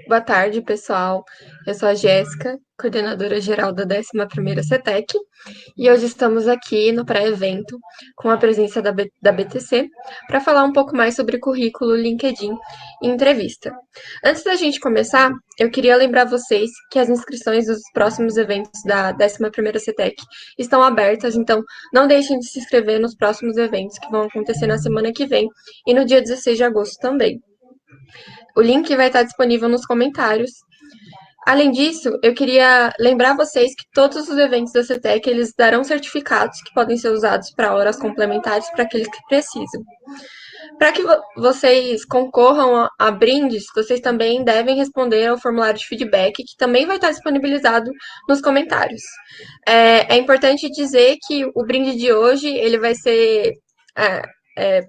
Boa tarde, pessoal. Eu sou a Jéssica, coordenadora geral da 11ª CETEC, e hoje estamos aqui no pré-evento com a presença da BTC para falar um pouco mais sobre currículo, LinkedIn e entrevista. Antes da gente começar, eu queria lembrar vocês que as inscrições dos próximos eventos da 11ª CETEC estão abertas, então não deixem de se inscrever nos próximos eventos que vão acontecer na semana que vem e no dia 16 de agosto também. O link vai estar disponível nos comentários. Além disso, eu queria lembrar vocês que todos os eventos da CETEC eles darão certificados que podem ser usados para horas complementares para aqueles que precisam. Para que vocês concorram a brindes, vocês também devem responder ao formulário de feedback, que também vai estar disponibilizado nos comentários. É importante dizer que o brinde de hoje é, é,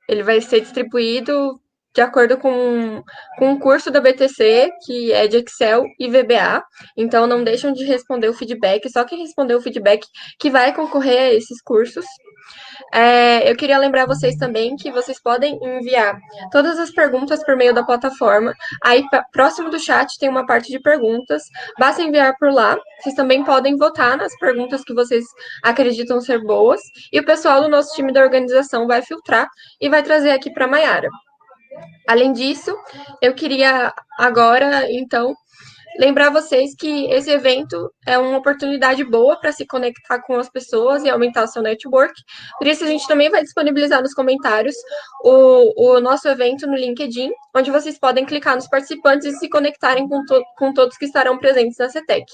ele vai ser distribuído de acordo com o curso da BTC, que é de Excel e VBA. Então, não deixam de responder o feedback. Só quem responder o feedback que vai concorrer a esses cursos. Eu queria lembrar vocês também que vocês podem enviar todas as perguntas por meio da plataforma. Aí, próximo do chat, tem uma parte de perguntas. Basta enviar por lá. Vocês também podem votar nas perguntas que vocês acreditam ser boas. E o pessoal do nosso time da organização vai filtrar e vai trazer aqui para a Mayara. Além disso, eu queria agora, então, lembrar vocês que esse evento é uma oportunidade boa para se conectar com as pessoas e aumentar o seu network. Por isso, a gente também vai disponibilizar nos comentários o nosso evento no LinkedIn, onde vocês podem clicar nos participantes e se conectarem com todos que estarão presentes na CETEC.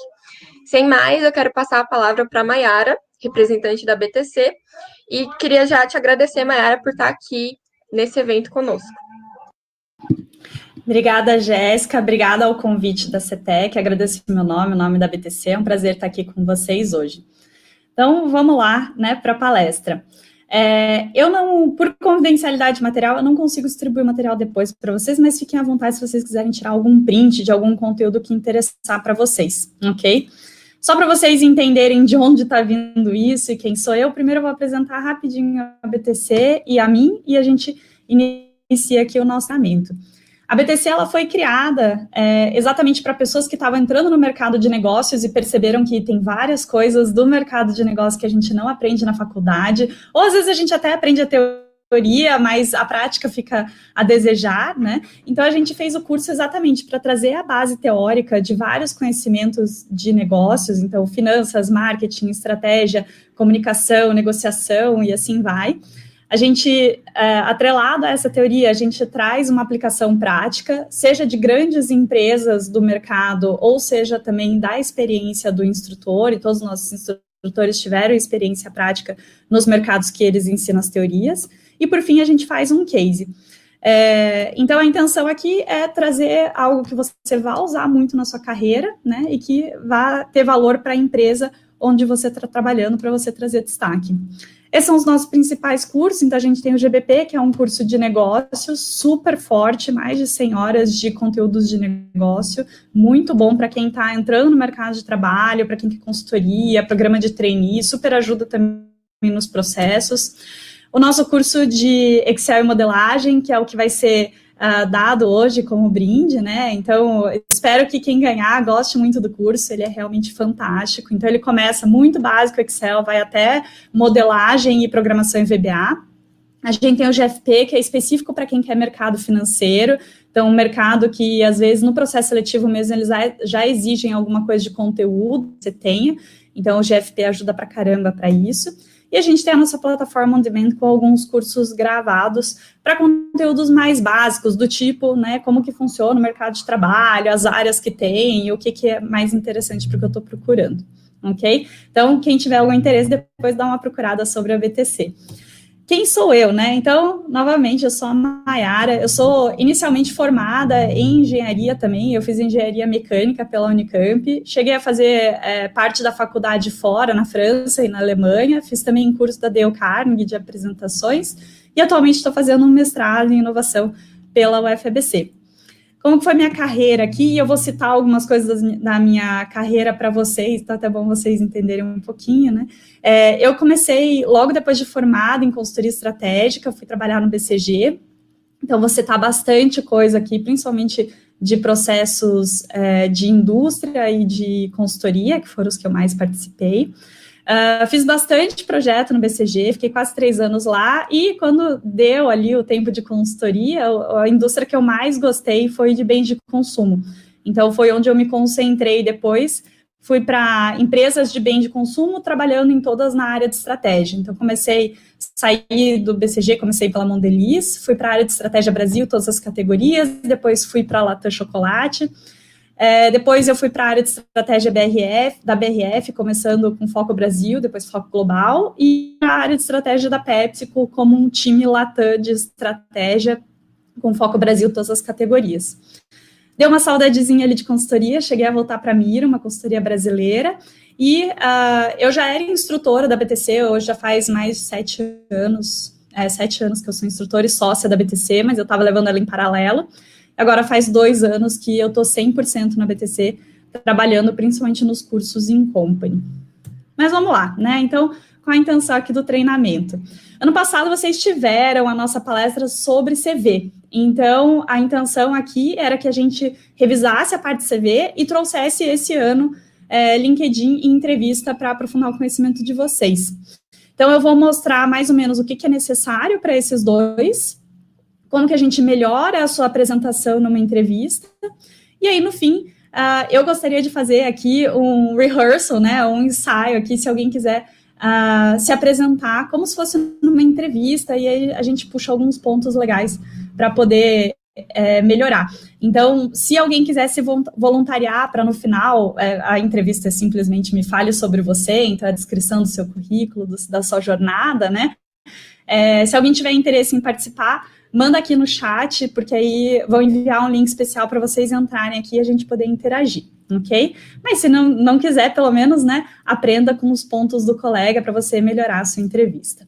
Sem mais, eu quero passar a palavra para a Mayara, representante da BTC, e queria já te agradecer, Mayara, por estar aqui nesse evento conosco. Obrigada, Jéssica. Obrigada ao convite da CETEC. Agradeço o nome da BTC. É um prazer estar aqui com vocês hoje. Então, vamos lá, né, para a palestra. Por confidencialidade material, eu não consigo distribuir material depois para vocês, mas fiquem à vontade se vocês quiserem tirar algum print de algum conteúdo que interessar para vocês, ok? Só para vocês entenderem de onde está vindo isso e quem sou eu, primeiro eu vou apresentar rapidinho a BTC e a mim, e a gente inicia aqui o nosso treinamento. A BTC ela foi criada exatamente para pessoas que estavam entrando no mercado de negócios e perceberam que tem várias coisas do mercado de negócios que a gente não aprende na faculdade, ou às vezes a gente até aprende a teoria, mas a prática fica a desejar, né? Então a gente fez o curso exatamente para trazer a base teórica de vários conhecimentos de negócios, então finanças, marketing, estratégia, comunicação, negociação e assim vai. A gente, atrelado a essa teoria, a gente traz uma aplicação prática, seja de grandes empresas do mercado, ou seja também da experiência do instrutor, e todos os nossos instrutores tiveram experiência prática nos mercados que eles ensinam as teorias, e por fim a gente faz um case. Então a intenção aqui é trazer algo que você vai usar muito na sua carreira, né, e que vai ter valor para a empresa onde você está trabalhando, para você trazer destaque. Esses são os nossos principais cursos, então a gente tem o GBP, que é um curso de negócios super forte, mais de 100 horas de conteúdos de negócio, muito bom para quem está entrando no mercado de trabalho, para quem quer consultoria, programa de trainee, super ajuda também nos processos. O nosso curso de Excel e modelagem, que é o que vai ser dado hoje como brinde, né? Então, espero que quem ganhar goste muito do curso, ele é realmente fantástico. Então, ele começa muito básico Excel, vai até modelagem e programação em VBA. A gente tem o GFP, que é específico para quem quer mercado financeiro, então um mercado que, às vezes, no processo seletivo mesmo, eles já exigem alguma coisa de conteúdo que você tenha, então o GFP ajuda pra caramba para isso. E a gente tem a nossa plataforma on demand com alguns cursos gravados para conteúdos mais básicos, do tipo, né, como que funciona o mercado de trabalho, as áreas que tem, e o que é mais interessante para o que eu estou procurando, ok? Então, quem tiver algum interesse, depois dá uma procurada sobre a BTC. Quem sou eu, né? Então, novamente, eu sou a Mayara, eu sou inicialmente formada em engenharia também, eu fiz engenharia mecânica pela Unicamp, cheguei a fazer parte da faculdade fora, na França e na Alemanha, fiz também curso da Dale Carnegie de apresentações, e atualmente estou fazendo um mestrado em inovação pela UFABC. Como foi minha carreira aqui? Eu vou citar algumas coisas da minha carreira para vocês, tá até bom vocês entenderem um pouquinho, né? Eu comecei logo depois de formada em consultoria estratégica, fui trabalhar no BCG, Então, vou citar bastante coisa aqui, principalmente de processos de indústria e de consultoria, que foram os que eu mais participei. Fiz bastante projeto no BCG, fiquei quase 3 anos lá, e quando deu ali o tempo de consultoria, a indústria que eu mais gostei foi de bens de consumo. Então, foi onde eu me concentrei depois. Fui para empresas de bens de consumo, trabalhando em todas na área de estratégia. Então, saí do BCG, comecei pela Mondelez, fui para a área de estratégia Brasil, todas as categorias, depois fui para a Latam Chocolate, depois eu fui para a área de estratégia da BRF, começando com foco Brasil, depois foco global, e a área de estratégia da PepsiCo como um time Latam de estratégia com foco Brasil, todas as categorias. Deu uma saudadezinha ali de consultoria, cheguei a voltar para a Mira, uma consultoria brasileira, e eu já era instrutora da BTC, hoje já faz mais de 7 anos, 7 anos que eu sou instrutora e sócia da BTC, mas eu estava levando ela em paralelo. Agora faz 2 anos que eu estou 100% na BTC, trabalhando principalmente nos cursos in company. Mas vamos lá, né? Então, qual a intenção aqui do treinamento? Ano passado vocês tiveram a nossa palestra sobre CV. Então, a intenção aqui era que a gente revisasse a parte de CV e trouxesse esse ano LinkedIn e entrevista para aprofundar o conhecimento de vocês. Então, eu vou mostrar mais ou menos o que é necessário para esses dois, como que a gente melhora a sua apresentação numa entrevista, e aí, no fim, eu gostaria de fazer aqui um rehearsal, né, um ensaio aqui, se alguém quiser se apresentar como se fosse numa entrevista, e aí a gente puxa alguns pontos legais para poder melhorar. Então, se alguém quiser se voluntariar para no final, a entrevista simplesmente me fale sobre você, então a descrição do seu currículo, da sua jornada, né? Se alguém tiver interesse em participar, manda aqui no chat, porque aí vou enviar um link especial para vocês entrarem aqui e a gente poder interagir, ok? Mas se não quiser, pelo menos, né, aprenda com os pontos do colega para você melhorar a sua entrevista.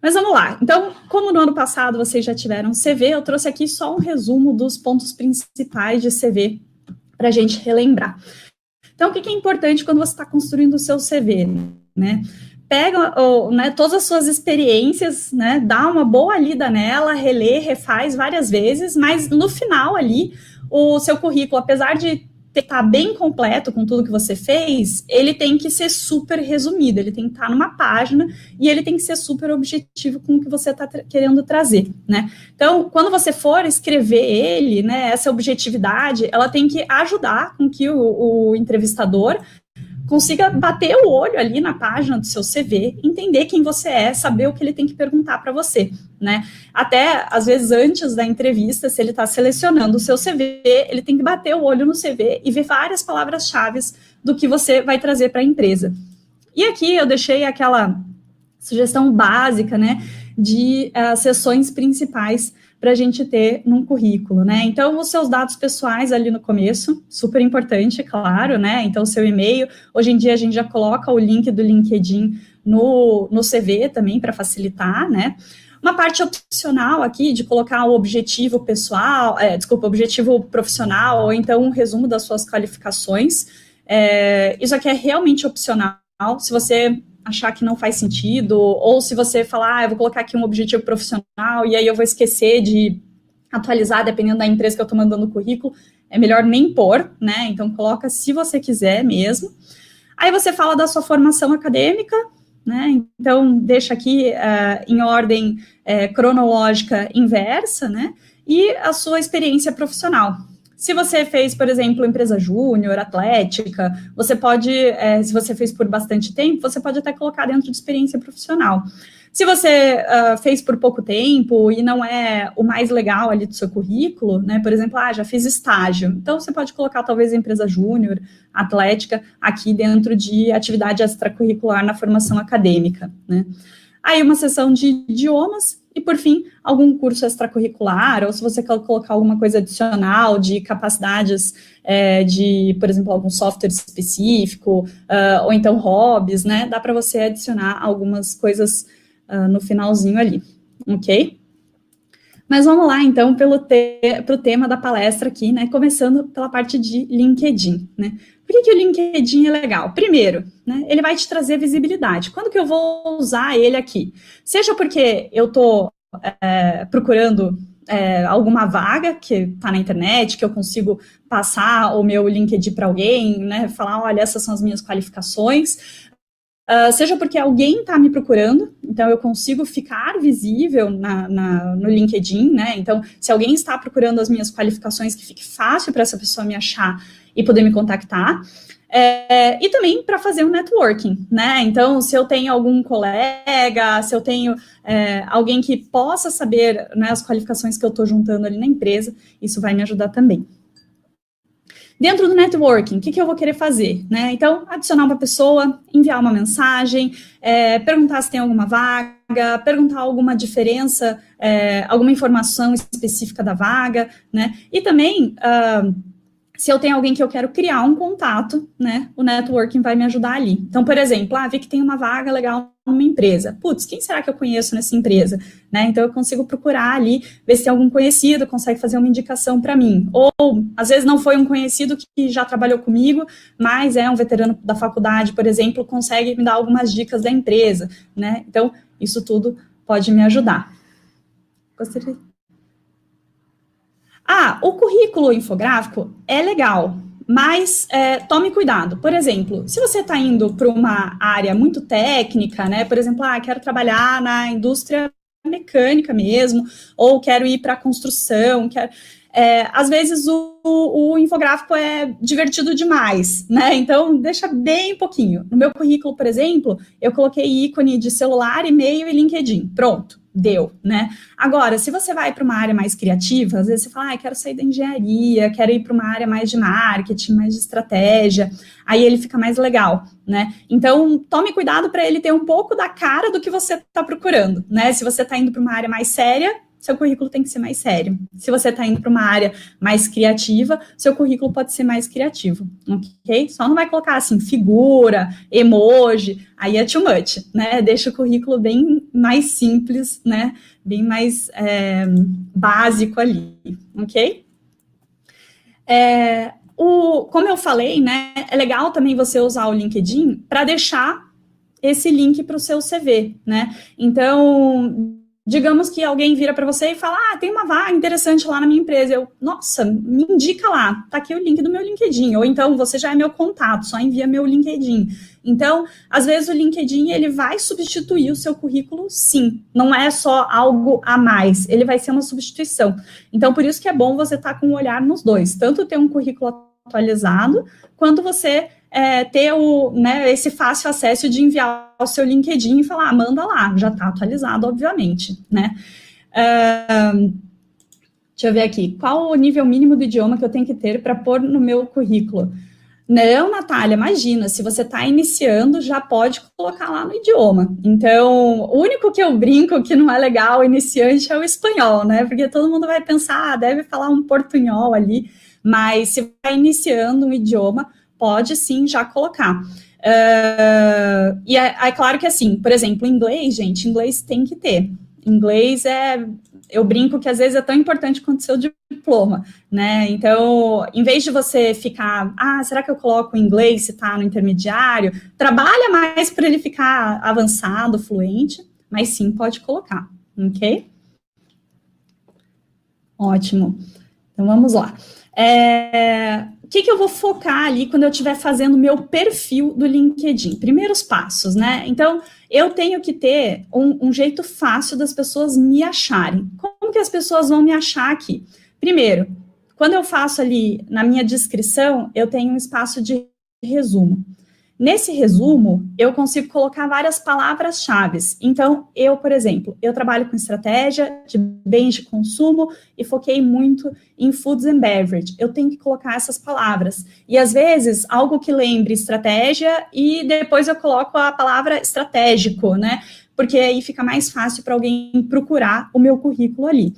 Mas vamos lá. Então, como no ano passado vocês já tiveram CV, eu trouxe aqui só um resumo dos pontos principais de CV para a gente relembrar. Então, o que é importante quando você está construindo o seu CV, né? Pega todas as suas experiências, né, dá uma boa lida nela, relê, refaz várias vezes, mas no final ali, o seu currículo, apesar de estar bem completo com tudo que você fez, ele tem que ser super resumido, ele tem que estar numa página e ele tem que ser super objetivo com o que você está querendo trazer, né? Então, quando você for escrever ele, né, essa objetividade, ela tem que ajudar com que o entrevistador consiga bater o olho ali na página do seu CV, entender quem você é, saber o que ele tem que perguntar para você, né? Até, às vezes, antes da entrevista, se ele está selecionando o seu CV, ele tem que bater o olho no CV e ver várias palavras-chave do que você vai trazer para a empresa. E aqui eu deixei aquela sugestão básica, né, de seções principais para a gente ter num currículo, né? Então, os seus dados pessoais ali no começo, super importante, claro, né? Então, o seu e-mail, hoje em dia a gente já coloca o link do LinkedIn no CV também para facilitar, né? Uma parte opcional aqui de colocar o objetivo pessoal, objetivo profissional, ou então um resumo das suas qualificações. Isso aqui é realmente opcional. Se você achar que não faz sentido, ou se você falar, eu vou colocar aqui um objetivo profissional e aí eu vou esquecer de atualizar, dependendo da empresa que eu estou mandando o currículo, é melhor nem pôr, né? Então, coloca se você quiser mesmo. Aí você fala da sua formação acadêmica, né? Então, deixa aqui em ordem cronológica inversa, né? E a sua experiência profissional. Se você fez, por exemplo, empresa júnior, atlética, você pode, se você fez por bastante tempo, você pode até colocar dentro de experiência profissional. Se você fez por pouco tempo e não é o mais legal ali do seu currículo, né, por exemplo, já fiz estágio, então você pode colocar talvez empresa júnior, atlética, aqui dentro de atividade extracurricular na formação acadêmica, né. Aí uma seção de idiomas e, por fim, algum curso extracurricular, ou se você quer colocar alguma coisa adicional de capacidades de, por exemplo, algum software específico, ou então hobbies, né? Dá para você adicionar algumas coisas no finalzinho ali, ok? Mas vamos lá, então, para o tema da palestra aqui, né? Começando pela parte de LinkedIn, né? Por que o LinkedIn é legal? Primeiro, né, ele vai te trazer visibilidade. Quando que eu vou usar ele aqui? Seja porque eu estou procurando alguma vaga que está na internet, que eu consigo passar o meu LinkedIn para alguém, né, falar, olha, essas são as minhas qualificações, seja porque alguém está me procurando, então eu consigo ficar visível no LinkedIn, né, então se alguém está procurando as minhas qualificações, que fique fácil para essa pessoa me achar e poder me contactar, e também para fazer um networking, né, então se eu tenho algum colega, se eu tenho alguém que possa saber, né, as qualificações que eu estou juntando ali na empresa, isso vai me ajudar também. Dentro do networking, o que eu vou querer fazer? Né? Então, adicionar uma pessoa, enviar uma mensagem, perguntar se tem alguma vaga, perguntar alguma diferença, alguma informação específica da vaga, né? E também, se eu tenho alguém que eu quero criar um contato, né? O networking vai me ajudar ali. Então, por exemplo, vi que tem uma vaga legal numa empresa. Putz, quem será que eu conheço nessa empresa? Né? Então, eu consigo procurar ali, ver se tem algum conhecido, consegue fazer uma indicação para mim. Ou, às vezes, não foi um conhecido que já trabalhou comigo, mas é um veterano da faculdade, por exemplo, consegue me dar algumas dicas da empresa. Né? Então, isso tudo pode me ajudar. Gostaria... o currículo infográfico é legal, mas tome cuidado. Por exemplo, se você está indo para uma área muito técnica, né? Por exemplo, quero trabalhar na indústria mecânica mesmo, ou quero ir para a construção, às vezes o infográfico é divertido demais, né? Então, deixa bem pouquinho. No meu currículo, por exemplo, eu coloquei ícone de celular, e-mail e LinkedIn. Pronto. Deu, né? Agora, se você vai para uma área mais criativa, às vezes você fala, quero sair da engenharia, quero ir para uma área mais de marketing, mais de estratégia, aí ele fica mais legal, né? Então, tome cuidado para ele ter um pouco da cara do que você está procurando, né? Se você está indo para uma área mais séria, seu currículo tem que ser mais sério. Se você está indo para uma área mais criativa, seu currículo pode ser mais criativo, ok? Só não vai colocar, assim, figura, emoji, aí é too much, né? Deixa o currículo bem mais simples, né? Bem mais básico ali, ok? Como eu falei, né? É legal também você usar o LinkedIn para deixar esse link para o seu CV, né? Então... digamos que alguém vira para você e fala, tem uma vaga interessante lá na minha empresa. Nossa, me indica lá, tá aqui o link do meu LinkedIn. Ou então, você já é meu contato, só envia meu LinkedIn. Então, às vezes o LinkedIn, ele vai substituir o seu currículo, sim. Não é só algo a mais, ele vai ser uma substituição. Então, por isso que é bom você estar com um olhar nos dois. Tanto ter um currículo atualizado, quanto você... ter esse fácil acesso de enviar o seu LinkedIn e falar, manda lá, já está atualizado, obviamente, né? Deixa eu ver aqui, qual o nível mínimo do idioma que eu tenho que ter para pôr no meu currículo? Não, Natália, imagina, se você está iniciando, já pode colocar lá no idioma. Então, o único que eu brinco que não é legal iniciante é o espanhol, né? Porque todo mundo vai pensar, deve falar um portunhol ali, mas se vai iniciando um idioma, pode sim já colocar. E é claro que assim, por exemplo, inglês, gente, inglês tem que ter. Inglês eu brinco que às vezes é tão importante quanto o seu diploma, né? Então, em vez de você ficar, será que eu coloco inglês se tá no intermediário? Trabalha mais para ele ficar avançado, fluente, mas sim, pode colocar, ok? Ótimo. Então, vamos lá. O que eu vou focar ali quando eu estiver fazendo o meu perfil do LinkedIn? Primeiros passos, né? Então, eu tenho que ter um jeito fácil das pessoas me acharem. Como que as pessoas vão me achar aqui? Primeiro, quando eu faço ali na minha descrição, eu tenho um espaço de resumo. Nesse resumo, eu consigo colocar várias palavras-chave. Então, por exemplo, eu trabalho com estratégia de bens de consumo e foquei muito em foods and beverage. Eu tenho que colocar essas palavras. E, às vezes, algo que lembre estratégia e depois eu coloco a palavra estratégico, né? Porque aí fica mais fácil para alguém procurar o meu currículo ali.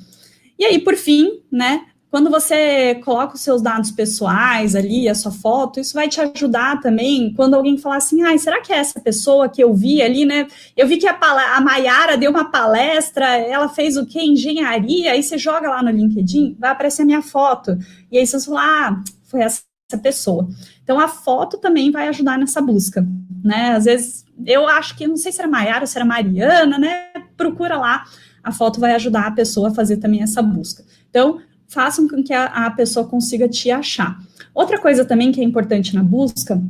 E aí, por fim, né? Quando você coloca os seus dados pessoais ali, a sua foto, isso vai te ajudar também quando alguém falar assim, será que é essa pessoa que eu vi ali, né? Eu vi que a Maiara deu uma palestra, ela fez o quê? Engenharia, aí você joga lá no LinkedIn, vai aparecer a minha foto. E aí você fala, foi essa pessoa. Então, a foto também vai ajudar nessa busca, né? Às vezes, eu acho que, não sei se era Maiara ou se era Mariana, né? Procura lá a foto vai ajudar a pessoa a fazer também essa busca. Então, façam com que a pessoa consiga te achar. Outra coisa também que é importante na busca,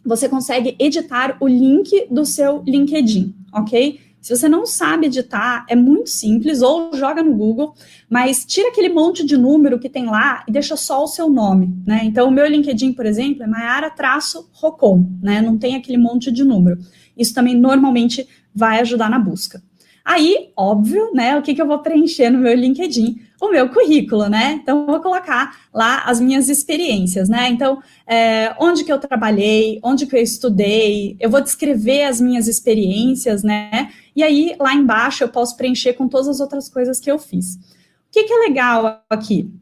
você consegue editar o link do seu LinkedIn, ok? Se você não sabe editar, é muito simples, ou joga no Google, mas tira aquele monte de número que tem lá e deixa só o seu nome, né? Então, o meu LinkedIn, por exemplo, é Maiara-Rocon, né? Não tem aquele monte de número. Isso também normalmente vai ajudar na busca. Aí, óbvio, né, o que eu vou preencher no meu LinkedIn? O meu currículo, né? Então, eu vou colocar lá as minhas experiências, né? Então, onde que eu trabalhei, onde que eu estudei, eu vou descrever as minhas experiências, né? E aí, lá embaixo, eu posso preencher com todas as outras coisas que eu fiz. O que é legal aqui?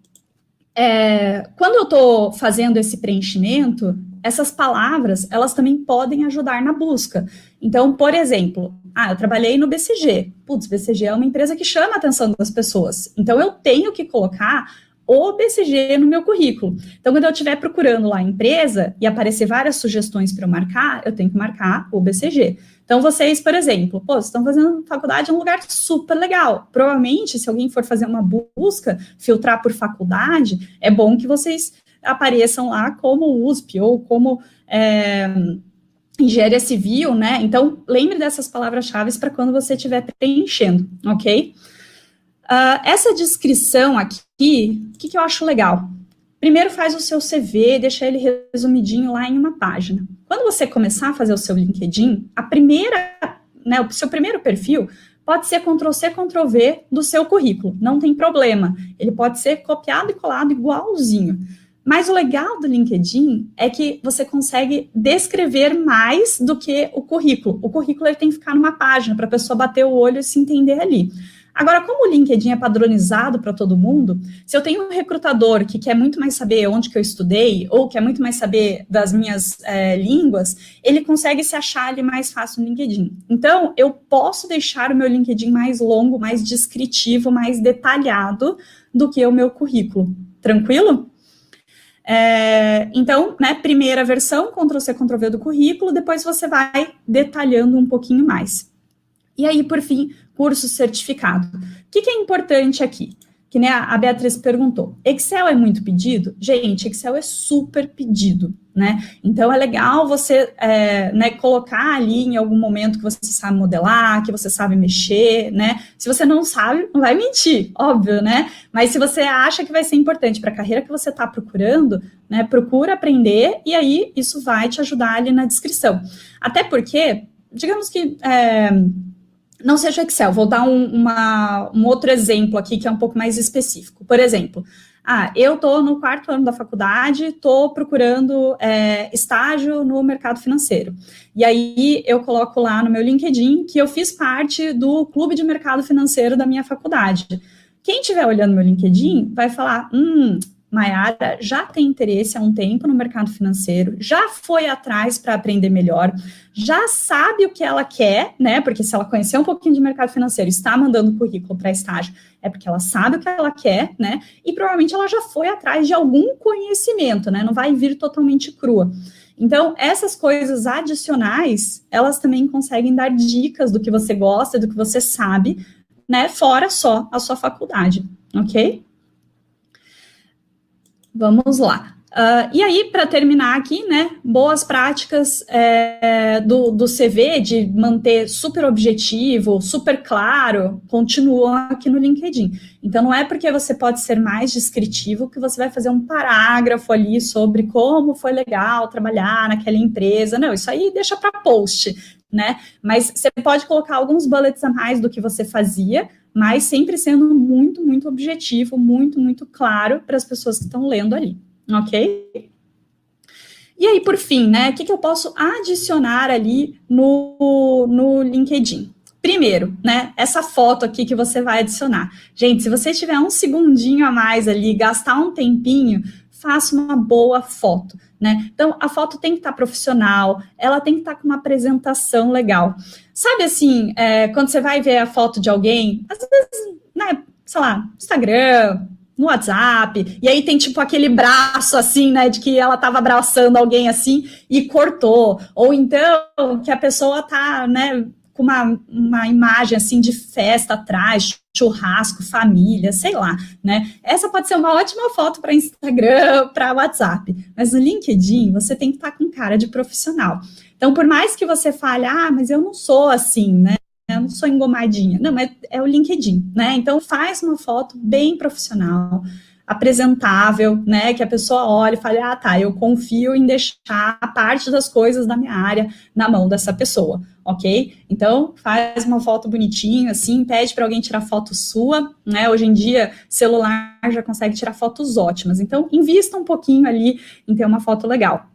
Quando eu estou fazendo esse preenchimento, essas palavras, elas também podem ajudar na busca. Então, por exemplo, eu trabalhei no BCG. Putz, BCG é uma empresa que chama a atenção das pessoas. Então, eu tenho que colocar o BCG no meu currículo. Então, quando eu estiver procurando lá a empresa e aparecer várias sugestões para eu marcar, eu tenho que marcar o BCG. Então, vocês, por exemplo, vocês estão fazendo faculdade em um lugar super legal. Provavelmente, se alguém for fazer uma busca, filtrar por faculdade, é bom que vocês apareçam lá como USP ou como engenharia civil, né? Então, lembre dessas palavras-chave para quando você estiver preenchendo, ok? Essa descrição aqui, o que eu acho legal? Primeiro faz o seu CV, deixa ele resumidinho lá em uma página. Quando você começar a fazer o seu LinkedIn, o seu primeiro perfil pode ser Ctrl+C, Ctrl+V do seu currículo, não tem problema. Ele pode ser copiado e colado igualzinho. Mas o legal do LinkedIn é que você consegue descrever mais do que o currículo. O currículo ele tem que ficar numa página para a pessoa bater o olho e se entender ali. Agora, como o LinkedIn é padronizado para todo mundo, se eu tenho um recrutador que quer muito mais saber onde que eu estudei, ou quer muito mais saber das minhas línguas, ele consegue se achar ali mais fácil no LinkedIn. Então, eu posso deixar o meu LinkedIn mais longo, mais descritivo, mais detalhado do que o meu currículo. Tranquilo? Então, né, primeira versão, Ctrl+C, Ctrl+V do currículo, depois você vai detalhando um pouquinho mais. E aí, por fim, curso certificado. O que é importante aqui? Que nem a Beatriz perguntou. Excel é muito pedido? Gente, Excel é super pedido, né? Então, é legal você colocar ali em algum momento que você sabe modelar, que você sabe mexer, né? Se você não sabe, não vai mentir, óbvio, né? Mas se você acha que vai ser importante para a carreira que você está procurando, né, procura aprender e aí isso vai te ajudar ali na descrição. Até porque, digamos que não seja Excel, vou dar um outro exemplo aqui que é um pouco mais específico. Por exemplo, eu estou no 4º ano da faculdade, estou procurando estágio no mercado financeiro. E aí eu coloco lá no meu LinkedIn que eu fiz parte do clube de mercado financeiro da minha faculdade. Quem estiver olhando meu LinkedIn vai falar, Maiara já tem interesse há um tempo no mercado financeiro, já foi atrás para aprender melhor, já sabe o que ela quer, né? Porque se ela conhecer um pouquinho de mercado financeiro, está mandando currículo para estágio, é porque ela sabe o que ela quer, né? E provavelmente ela já foi atrás de algum conhecimento, né? Não vai vir totalmente crua. Então, essas coisas adicionais, elas também conseguem dar dicas do que você gosta, do que você sabe, né? Fora só a sua faculdade, ok? Vamos lá. E aí, para terminar aqui, né, boas práticas do CV, de manter super objetivo, super claro, continuam aqui no LinkedIn. Então, não é porque você pode ser mais descritivo que você vai fazer um parágrafo ali sobre como foi legal trabalhar naquela empresa. Não, isso aí deixa para post, né? Mas você pode colocar alguns bullets a mais do que você fazia, mas sempre sendo muito, muito objetivo, muito, muito claro para as pessoas que estão lendo ali, ok? E aí, por fim, né, o que eu posso adicionar ali no LinkedIn? Primeiro, né, essa foto aqui que você vai adicionar. Gente, se você tiver um segundinho a mais ali, gastar um tempinho, faça uma boa foto, né? Então, a foto tem que estar profissional, ela tem que estar com uma apresentação legal. Sabe assim, quando você vai ver a foto de alguém, às vezes, né, sei lá, Instagram, no WhatsApp, e aí tem tipo aquele braço assim, né, de que ela estava abraçando alguém assim e cortou, ou então que a pessoa tá, né, com uma imagem, assim, de festa atrás, churrasco, família, sei lá, né? Essa pode ser uma ótima foto para Instagram, para WhatsApp, mas no LinkedIn você tem que estar com cara de profissional. Então, por mais que você fale, mas eu não sou assim, né? Eu não sou engomadinha. Não, é o LinkedIn, né? Então, faz uma foto bem profissional, apresentável, né? Que a pessoa olhe e fale, tá, eu confio em deixar a parte das coisas da minha área na mão dessa pessoa, ok? Então, faz uma foto bonitinha, assim, pede para alguém tirar foto sua, né? Hoje em dia, celular já consegue tirar fotos ótimas. Então, invista um pouquinho ali em ter uma foto legal.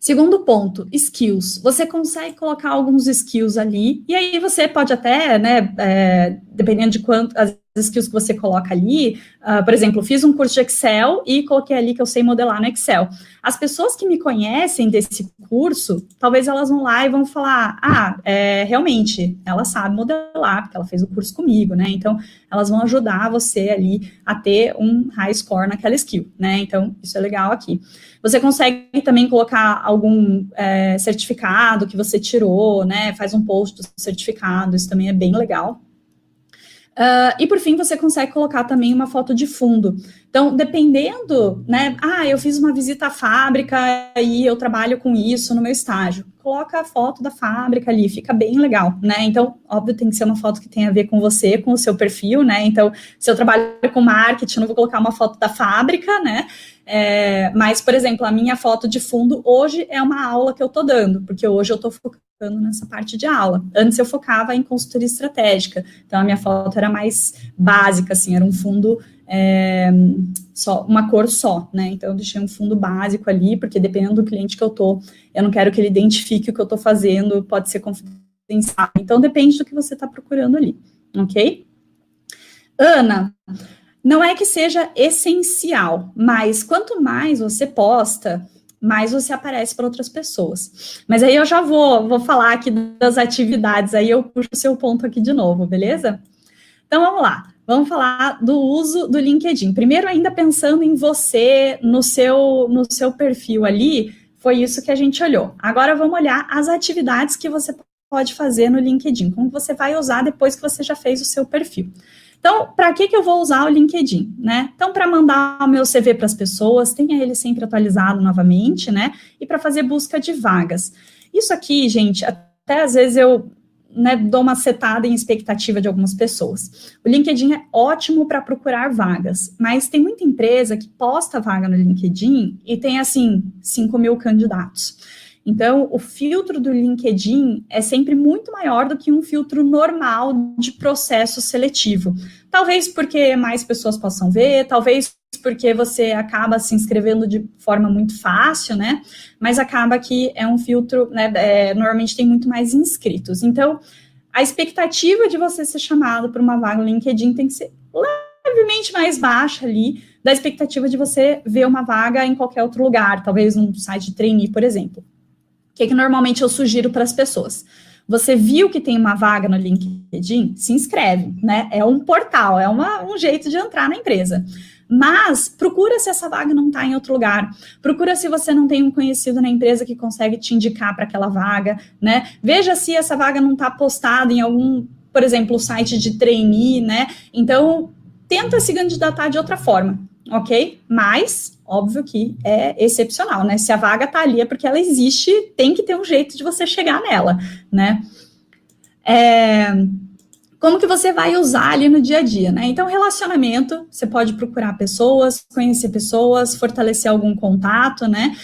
Segundo ponto, skills. Você consegue colocar alguns skills ali, e aí você pode até, né, dependendo de quanto, as skills que você coloca ali, por exemplo, fiz um curso de Excel e coloquei ali que eu sei modelar no Excel. As pessoas que me conhecem desse curso, talvez elas vão lá e vão falar, realmente, ela sabe modelar, porque ela fez o curso comigo, né, então elas vão ajudar você ali a ter um high score naquela skill, né, então isso é legal aqui. Você consegue também colocar algum certificado que você tirou, né, faz um post do certificado, isso também é bem legal. E por fim, você consegue colocar também uma foto de fundo. Então, dependendo, né, eu fiz uma visita à fábrica e eu trabalho com isso no meu estágio. Coloca a foto da fábrica ali, fica bem legal, né? Então, óbvio, tem que ser uma foto que tenha a ver com você, com o seu perfil, né? Então, se eu trabalho com marketing, eu não vou colocar uma foto da fábrica, né? Mas, por exemplo, a minha foto de fundo hoje é uma aula que eu tô dando, porque hoje eu tô focando nessa parte de aula. Antes eu focava em consultoria estratégica, então a minha foto era mais básica, assim, era um fundo só, uma cor só, né? Então eu deixei um fundo básico ali, porque dependendo do cliente que eu tô, eu não quero que ele identifique o que eu tô fazendo, pode ser confidencial. Então depende do que você tá procurando ali, ok? Ana, não é que seja essencial, mas quanto mais você posta, mais você aparece para outras pessoas. Mas aí eu já vou falar aqui das atividades, aí eu puxo o seu ponto aqui de novo, beleza? Então, vamos lá. Vamos falar do uso do LinkedIn. Primeiro, ainda pensando em você, no seu perfil ali, foi isso que a gente olhou. Agora, vamos olhar as atividades que você pode fazer no LinkedIn, como você vai usar depois que você já fez o seu perfil. Então, para que eu vou usar o LinkedIn, né? Então, para mandar o meu CV para as pessoas, tenha ele sempre atualizado novamente, né? E para fazer busca de vagas. Isso aqui, gente, até às vezes eu dou uma setada em expectativa de algumas pessoas. O LinkedIn é ótimo para procurar vagas, mas tem muita empresa que posta vaga no LinkedIn e tem, assim, 5.000 candidatos. Então, o filtro do LinkedIn é sempre muito maior do que um filtro normal de processo seletivo. Talvez porque mais pessoas possam ver, talvez porque você acaba se inscrevendo de forma muito fácil, né? Mas acaba que é um filtro, né? Normalmente tem muito mais inscritos. Então, a expectativa de você ser chamado para uma vaga no LinkedIn tem que ser levemente mais baixa ali da expectativa de você ver uma vaga em qualquer outro lugar, talvez num site de trainee, por exemplo. O que normalmente eu sugiro para as pessoas? Você viu que tem uma vaga no LinkedIn? Se inscreve, né? É um portal, é um jeito de entrar na empresa. Mas procura se essa vaga não está em outro lugar. Procura se você não tem um conhecido na empresa que consegue te indicar para aquela vaga, né? Veja se essa vaga não está postada em algum, por exemplo, site de trainee, né? Então, tenta se candidatar de outra forma, ok? Mas óbvio que é excepcional, né? Se a vaga tá ali é porque ela existe, tem que ter um jeito de você chegar nela, né? Como que você vai usar ali no dia a dia, né? Então, relacionamento, você pode procurar pessoas, conhecer pessoas, fortalecer algum contato, né?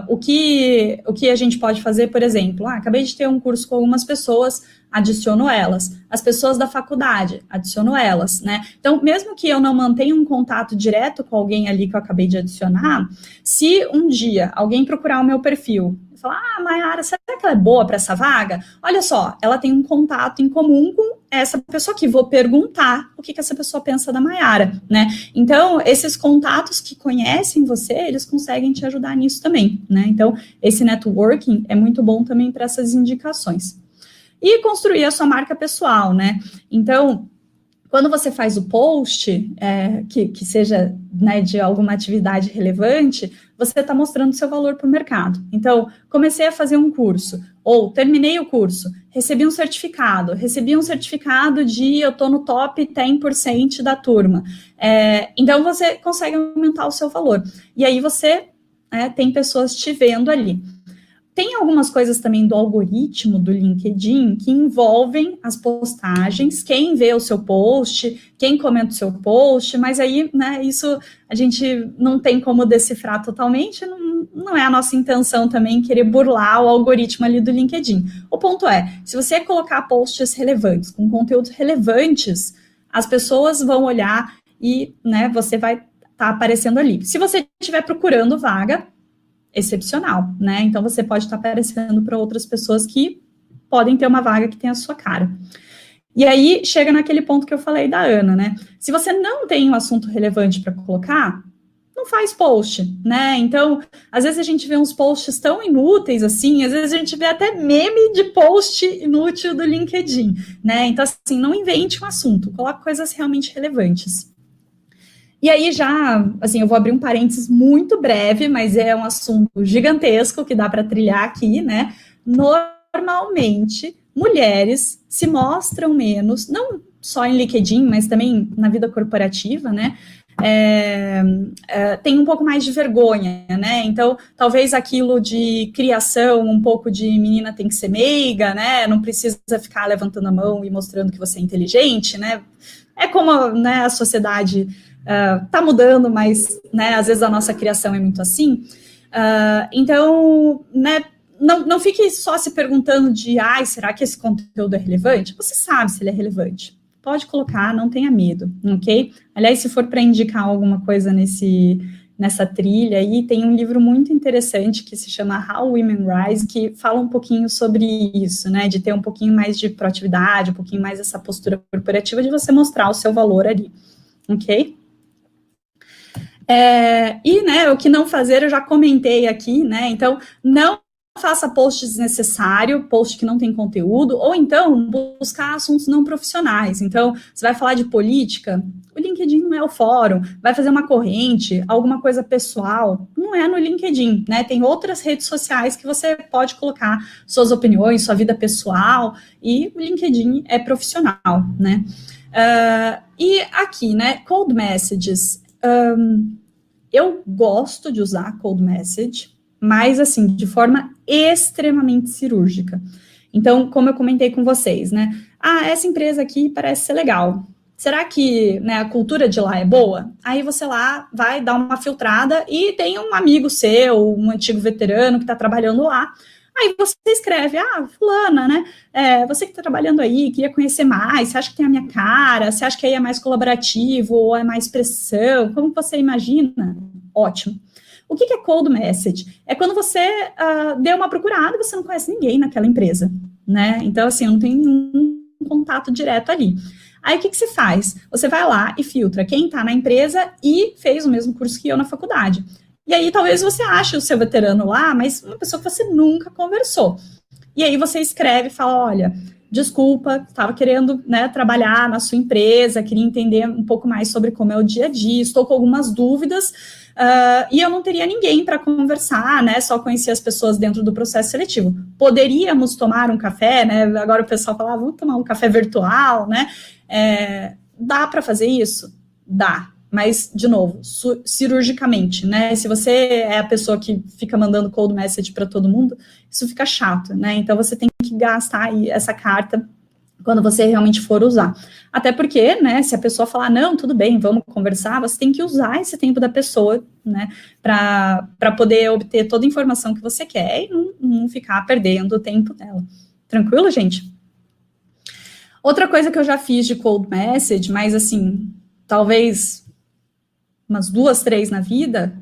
O que a gente pode fazer, por exemplo, acabei de ter um curso com algumas pessoas, adiciono elas. As pessoas da faculdade, adiciono elas, né? Então, mesmo que eu não mantenha um contato direto com alguém ali que eu acabei de adicionar, se um dia alguém procurar o meu perfil, falar, Mayara, será que ela é boa para essa vaga? Olha só, ela tem um contato em comum com essa pessoa aqui, vou perguntar o que essa pessoa pensa da Mayara, né? Então, esses contatos que conhecem você, eles conseguem te ajudar nisso também, né? Então, esse networking é muito bom também para essas indicações. E construir a sua marca pessoal, né? Então, quando você faz o post, que seja, né, de alguma atividade relevante, você está mostrando seu valor para o mercado. Então, comecei a fazer um curso, ou terminei o curso, recebi um certificado de eu estou no top 10% da turma. Então, você consegue aumentar o seu valor. E aí você tem pessoas te vendo ali. Tem algumas coisas também do algoritmo do LinkedIn que envolvem as postagens, quem vê o seu post, quem comenta o seu post, mas aí, né, isso a gente não tem como decifrar totalmente, não é a nossa intenção também querer burlar o algoritmo ali do LinkedIn. O ponto é, se você colocar posts relevantes, com conteúdos relevantes, as pessoas vão olhar e, né, você vai estar aparecendo ali. Se você estiver procurando vaga, excepcional, né? Então você pode estar aparecendo para outras pessoas que podem ter uma vaga que tem a sua cara. E aí chega naquele ponto que eu falei da Ana, né? Se você não tem um assunto relevante para colocar, não faz post, né? Então, às vezes a gente vê uns posts tão inúteis assim, às vezes a gente vê até meme de post inútil do LinkedIn, né? Então, assim, não invente um assunto, coloque coisas realmente relevantes. E aí já, assim, eu vou abrir um parênteses muito breve, mas é um assunto gigantesco que dá para trilhar aqui, né? Normalmente, mulheres se mostram menos, não só em LinkedIn, mas também na vida corporativa, né? Tem um pouco mais de vergonha, né? Então, talvez aquilo de criação, um pouco de menina tem que ser meiga, né? Não precisa ficar levantando a mão e mostrando que você é inteligente, né? É como, né, a sociedade tá mudando, mas, né, às vezes a nossa criação é muito assim. Então, né, não fique só se perguntando de, será que esse conteúdo é relevante? Você sabe se ele é relevante. Pode colocar, não tenha medo, ok? Aliás, se for para indicar alguma coisa nessa trilha aí, tem um livro muito interessante que se chama How Women Rise, que fala um pouquinho sobre isso, né, de ter um pouquinho mais de proatividade, um pouquinho mais essa postura corporativa de você mostrar o seu valor ali, ok? E, né, o que não fazer eu já comentei aqui, né, então não faça post desnecessário, post que não tem conteúdo, ou então buscar assuntos não profissionais. Então, você vai falar de política, o LinkedIn não é o fórum, vai fazer uma corrente, alguma coisa pessoal, não é no LinkedIn, né? Tem outras redes sociais que você pode colocar suas opiniões, sua vida pessoal, e o LinkedIn é profissional, né? E aqui, né, cold messages, eu gosto de usar cold message, mas, assim, de forma extremamente cirúrgica. Então, como eu comentei com vocês, né? Essa empresa aqui parece ser legal. Será que, né, a cultura de lá é boa? Aí você lá vai dar uma filtrada e tem um amigo seu, um antigo veterano que está trabalhando lá. Aí você escreve, fulana, né? Você que está trabalhando aí, queria conhecer mais, você acha que tem a minha cara? Você acha que aí é mais colaborativo ou é mais pressão? Como você imagina? Ótimo. O que é cold message? É quando você deu uma procurada e você não conhece ninguém naquela empresa, né? Então, assim, não tem um contato direto ali. Aí, o que você faz? Você vai lá e filtra quem está na empresa e fez o mesmo curso que eu na faculdade. E aí, talvez você ache o seu veterano lá, mas uma pessoa que você nunca conversou. E aí, você escreve e fala, olha, desculpa, estava querendo, né, trabalhar na sua empresa, queria entender um pouco mais sobre como é o dia a dia, estou com algumas dúvidas, e eu não teria ninguém para conversar, né, só conhecia as pessoas dentro do processo seletivo. Poderíamos tomar um café, né, agora o pessoal fala, vamos tomar um café virtual, né, dá para fazer isso? Dá. Mas, de novo, cirurgicamente, né? Se você é a pessoa que fica mandando cold message para todo mundo, isso fica chato, né? Então, você tem que gastar aí essa carta quando você realmente for usar. Até porque, né, se a pessoa falar, não, tudo bem, vamos conversar, você tem que usar esse tempo da pessoa, né, para poder obter toda a informação que você quer e não ficar perdendo o tempo dela. Tranquilo, gente? Outra coisa que eu já fiz de cold message, mas, assim, talvez umas 2, 3 na vida,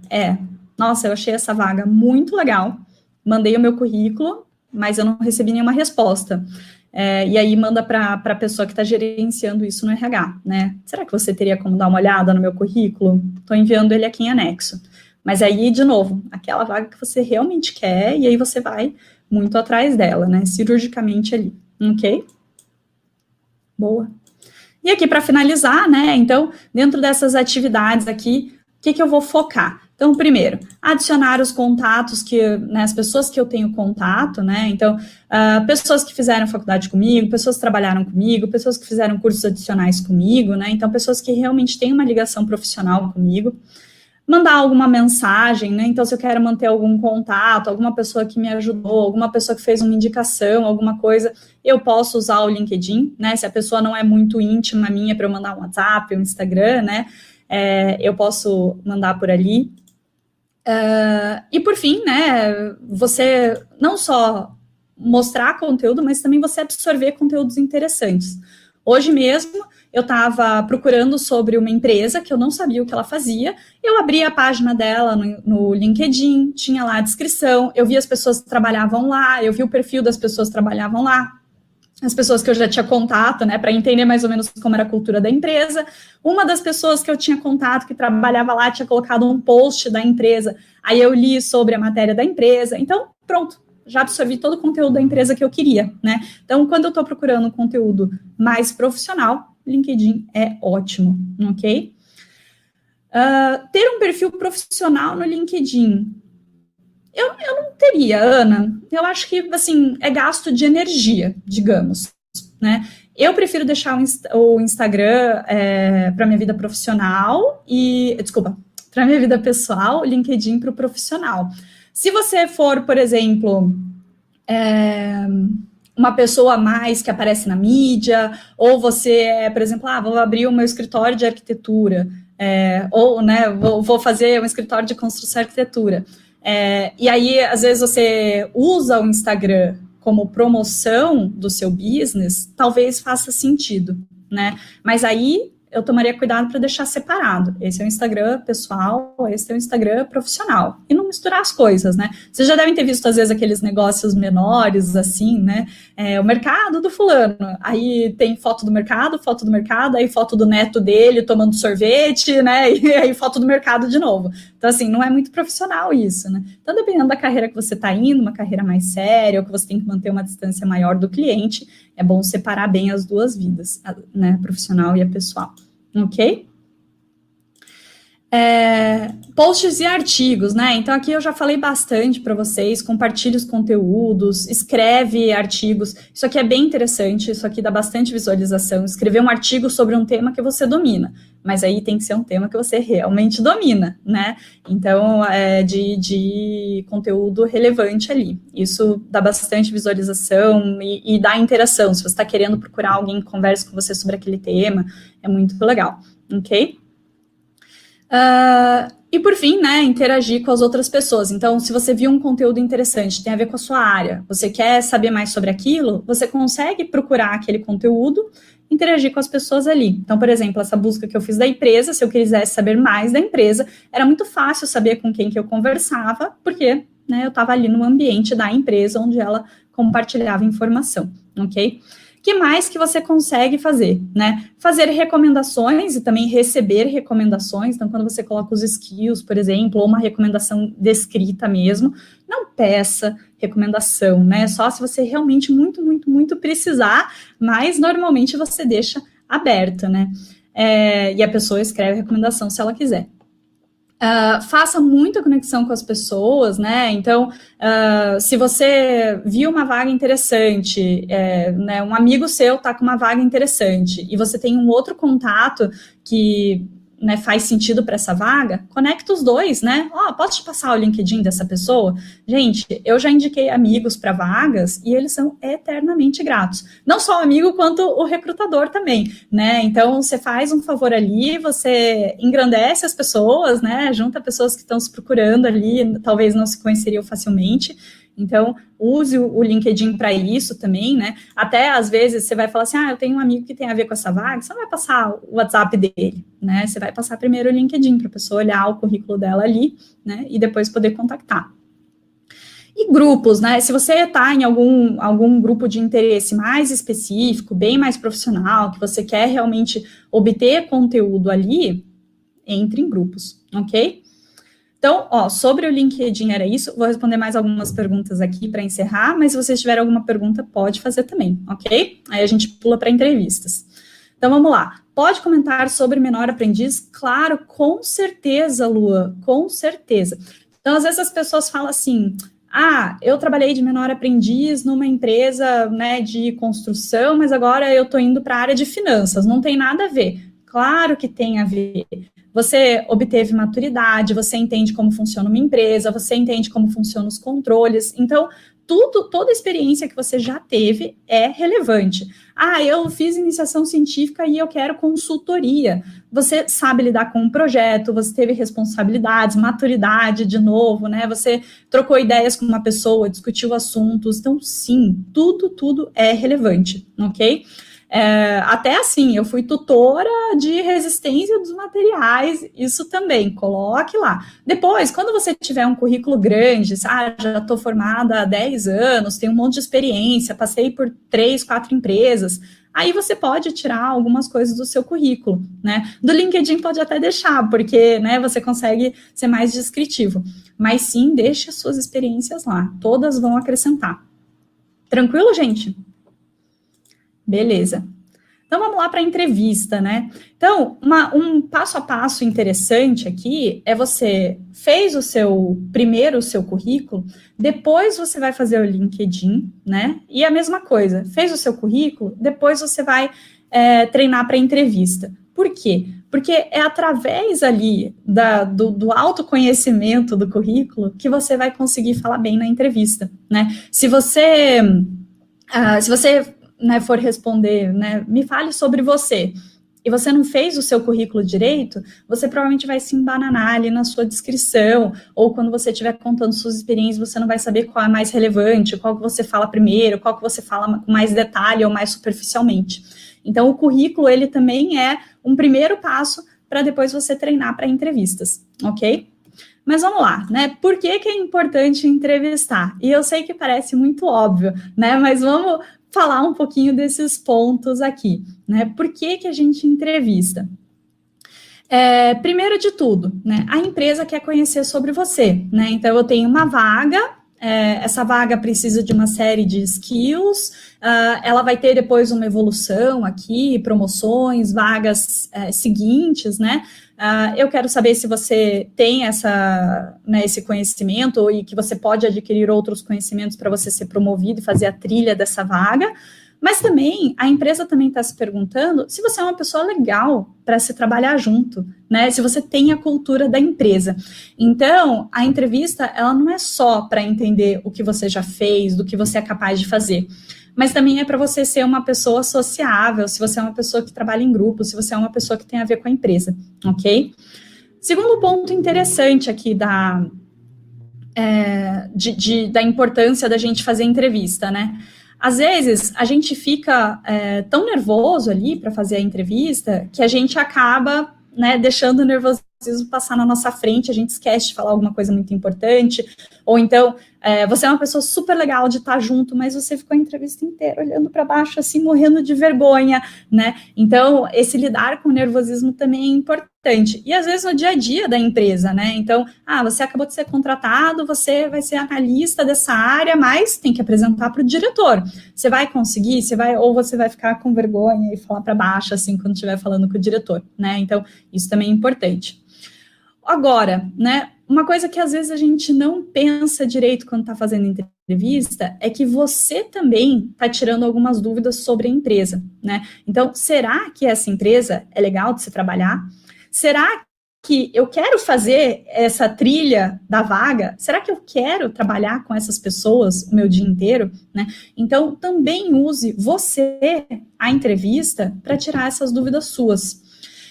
nossa, eu achei essa vaga muito legal, mandei o meu currículo, mas eu não recebi nenhuma resposta. E aí manda para a pessoa que está gerenciando isso no RH, né? Será que você teria como dar uma olhada no meu currículo? Estou enviando ele aqui em anexo. Mas aí, de novo, aquela vaga que você realmente quer, e aí você vai muito atrás dela, né? Cirurgicamente ali, ok? Boa. E aqui, para finalizar, né, então, dentro dessas atividades aqui, o que eu vou focar? Então, primeiro, adicionar os contatos né, as pessoas que eu tenho contato, né, então, pessoas que fizeram faculdade comigo, pessoas que trabalharam comigo, pessoas que fizeram cursos adicionais comigo, né, então, pessoas que realmente têm uma ligação profissional comigo. Mandar alguma mensagem, né, então, se eu quero manter algum contato, alguma pessoa que me ajudou, alguma pessoa que fez uma indicação, alguma coisa, eu posso usar o LinkedIn, né, se a pessoa não é muito íntima minha para eu mandar um WhatsApp, um Instagram, né, eu posso mandar por ali. E por fim, né, você não só mostrar conteúdo, mas também você absorver conteúdos interessantes. Hoje mesmo, eu estava procurando sobre uma empresa que eu não sabia o que ela fazia, eu abri a página dela no LinkedIn, tinha lá a descrição, eu vi as pessoas que trabalhavam lá, eu vi o perfil das pessoas que trabalhavam lá, as pessoas que eu já tinha contato, né, para entender mais ou menos como era a cultura da empresa. Uma das pessoas que eu tinha contato, que trabalhava lá, tinha colocado um post da empresa, aí eu li sobre a matéria da empresa, então, pronto, já absorvi todo o conteúdo da empresa que eu queria, né. Então, quando eu estou procurando um conteúdo mais profissional, LinkedIn é ótimo, ok? Ter um perfil profissional no LinkedIn, eu não teria, Ana. Eu acho que, assim, é gasto de energia, digamos, né? Eu prefiro deixar o Instagram para minha vida profissional para minha vida pessoal, o LinkedIn para o profissional. Se você for, por exemplo, uma pessoa a mais que aparece na mídia, ou você por exemplo, vou abrir o meu escritório de arquitetura, ou, né, vou fazer um escritório de construção e arquitetura. E aí, às vezes, você usa o Instagram como promoção do seu business, talvez faça sentido, né? Mas aí eu tomaria cuidado para deixar separado. Esse é o Instagram pessoal, esse é o Instagram profissional. E não misturar as coisas, né? Vocês já devem ter visto, às vezes, aqueles negócios menores, assim, né? O mercado do fulano. Aí tem foto do mercado, aí foto do neto dele tomando sorvete, né? E aí foto do mercado de novo. Então, assim, não é muito profissional isso, né? Então, dependendo da carreira que você está indo, uma carreira mais séria, ou que você tem que manter uma distância maior do cliente, é bom separar bem as duas vidas, né? A profissional e a pessoal. Ok? Posts e artigos, né? Então, aqui eu já falei bastante para vocês, compartilhe os conteúdos, escreve artigos, isso aqui é bem interessante, isso aqui dá bastante visualização, escrever um artigo sobre um tema que você domina, mas aí tem que ser um tema que você realmente domina, né? Então, de conteúdo relevante ali, isso dá bastante visualização e dá interação, se você está querendo procurar alguém que converse com você sobre aquele tema, é muito legal, ok? E por fim, né, interagir com as outras pessoas. Então, se você viu um conteúdo interessante, tem a ver com a sua área, você quer saber mais sobre aquilo, você consegue procurar aquele conteúdo, interagir com as pessoas ali. Então, por exemplo, essa busca que eu fiz da empresa, se eu quisesse saber mais da empresa, era muito fácil saber com quem que eu conversava, porque, né, eu estava ali no ambiente da empresa, onde ela compartilhava informação, ok? O que mais que você consegue fazer, né? Fazer recomendações e também receber recomendações. Então, quando você coloca os skills, por exemplo, ou uma recomendação descrita mesmo, não peça recomendação, né? Só se você realmente muito, muito, muito precisar, mas normalmente você deixa aberto, né? E a pessoa escreve a recomendação se ela quiser. Faça muita conexão com as pessoas, né? Então, se você viu uma vaga interessante, né, um amigo seu está com uma vaga interessante e você tem um outro contato que, né, faz sentido para essa vaga, conecta os dois, né? Posso te passar o LinkedIn dessa pessoa? Gente, eu já indiquei amigos para vagas e eles são eternamente gratos. Não só o amigo, quanto o recrutador também, né? Então, você faz um favor ali, você engrandece as pessoas, né? Junta pessoas que estão se procurando ali, talvez não se conheceriam facilmente. Então, use o LinkedIn para isso também, né? Até, às vezes, você vai falar assim, eu tenho um amigo que tem a ver com essa vaga, você não vai passar o WhatsApp dele, né? Você vai passar primeiro o LinkedIn para a pessoa olhar o currículo dela ali, né? E depois poder contactar. E grupos, né? Se você está em algum grupo de interesse mais específico, bem mais profissional, que você quer realmente obter conteúdo ali, entre em grupos, ok? Então, sobre o LinkedIn era isso, vou responder mais algumas perguntas aqui para encerrar, mas se vocês tiverem alguma pergunta, pode fazer também, ok? Aí a gente pula para entrevistas. Então, vamos lá. Pode comentar sobre menor aprendiz? Claro, com certeza, Lua, com certeza. Então, às vezes as pessoas falam assim, eu trabalhei de menor aprendiz numa empresa, né, de construção, mas agora eu estou indo para a área de finanças, não tem nada a ver. Claro que tem a ver. Você obteve maturidade, você entende como funciona uma empresa, você entende como funcionam os controles. Então, toda a experiência que você já teve é relevante. Eu fiz iniciação científica e eu quero consultoria. Você sabe lidar com um projeto, você teve responsabilidades, maturidade de novo, né? Você trocou ideias com uma pessoa, discutiu assuntos. Então, sim, tudo é relevante, ok? Até assim, eu fui tutora de resistência dos materiais, isso também, coloque lá. Depois, quando você tiver um currículo grande, já estou formada há 10 anos, tenho um monte de experiência, passei por 3, 4 empresas, aí você pode tirar algumas coisas do seu currículo, né? Do LinkedIn pode até deixar, porque, né, você consegue ser mais descritivo. Mas sim, deixe as suas experiências lá, todas vão acrescentar. Tranquilo, gente? Beleza. Então, vamos lá para a entrevista, né? Então, um passo a passo interessante aqui é você fez primeiro o seu currículo, depois você vai fazer o LinkedIn, né? E a mesma coisa, fez o seu currículo, depois você vai treinar para a entrevista. Por quê? Porque é através ali do autoconhecimento do currículo que você vai conseguir falar bem na entrevista, né? Se você né, for responder, né, me fale sobre você, e você não fez o seu currículo direito, você provavelmente vai se embananar ali na sua descrição, ou quando você estiver contando suas experiências, você não vai saber qual é mais relevante, qual que você fala primeiro, qual que você fala com mais detalhe ou mais superficialmente. Então, o currículo, ele também é um primeiro passo para depois você treinar para entrevistas, ok? Mas vamos lá, né? Por que é importante entrevistar? E eu sei que parece muito óbvio, né? Mas vamos falar um pouquinho desses pontos aqui, né? Por que a gente entrevista? Primeiro de tudo, né? A empresa quer conhecer sobre você, né? Então, eu tenho uma vaga, essa vaga precisa de uma série de skills, ela vai ter depois uma evolução aqui, promoções, vagas seguintes, né? Eu quero saber se você tem esse conhecimento e que você pode adquirir outros conhecimentos para você ser promovido e fazer a trilha dessa vaga, mas também a empresa também está se perguntando se você é uma pessoa legal para se trabalhar junto, né? Se você tem a cultura da empresa. Então, a entrevista, ela não é só para entender o que você já fez, do que você é capaz de fazer, mas também é para você ser uma pessoa sociável, se você é uma pessoa que trabalha em grupo, se você é uma pessoa que tem a ver com a empresa, ok? Segundo ponto interessante aqui da importância da gente fazer entrevista, né? Às vezes, a gente fica tão nervoso ali para fazer a entrevista que a gente acaba, né, deixando o nervosismo passar na nossa frente, a gente esquece de falar alguma coisa muito importante, ou então você é uma pessoa super legal de estar junto, mas você ficou a entrevista inteira olhando para baixo, assim, morrendo de vergonha, né? Então, esse lidar com o nervosismo também é importante. E às vezes no dia a dia da empresa, né? Então, você acabou de ser contratado, você vai ser analista dessa área, mas tem que apresentar para o diretor. Você vai conseguir? Ou você vai ficar com vergonha e falar para baixo, assim, quando estiver falando com o diretor, né? Então, isso também é importante. Agora, né, uma coisa que às vezes a gente não pensa direito quando está fazendo entrevista é que você também está tirando algumas dúvidas sobre a empresa, né? Então, será que essa empresa é legal de se trabalhar? Será que eu quero fazer essa trilha da vaga? Será que eu quero trabalhar com essas pessoas o meu dia inteiro, né? Então, também use você, a entrevista, para tirar essas dúvidas suas.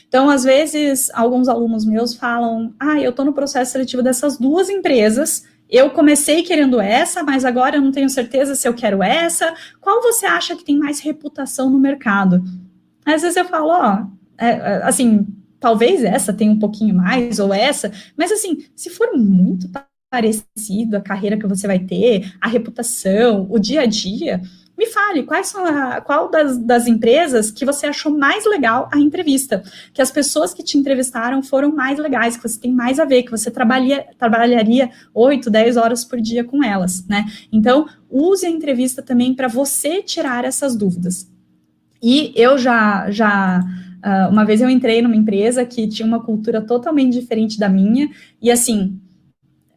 Então, às vezes, alguns alunos meus falam, eu estou no processo seletivo dessas duas empresas, eu comecei querendo essa, mas agora eu não tenho certeza se eu quero essa, qual você acha que tem mais reputação no mercado? Às vezes eu falo, assim, talvez essa tenha um pouquinho mais, ou essa, mas assim, se for muito parecido a carreira que você vai ter, a reputação, o dia a dia, me fale, qual das empresas que você achou mais legal a entrevista, que as pessoas que te entrevistaram foram mais legais, que você tem mais a ver, que você trabalharia 8, 10 horas por dia com elas, né? Então, use a entrevista também para você tirar essas dúvidas. E eu uma vez eu entrei numa empresa que tinha uma cultura totalmente diferente da minha, e assim,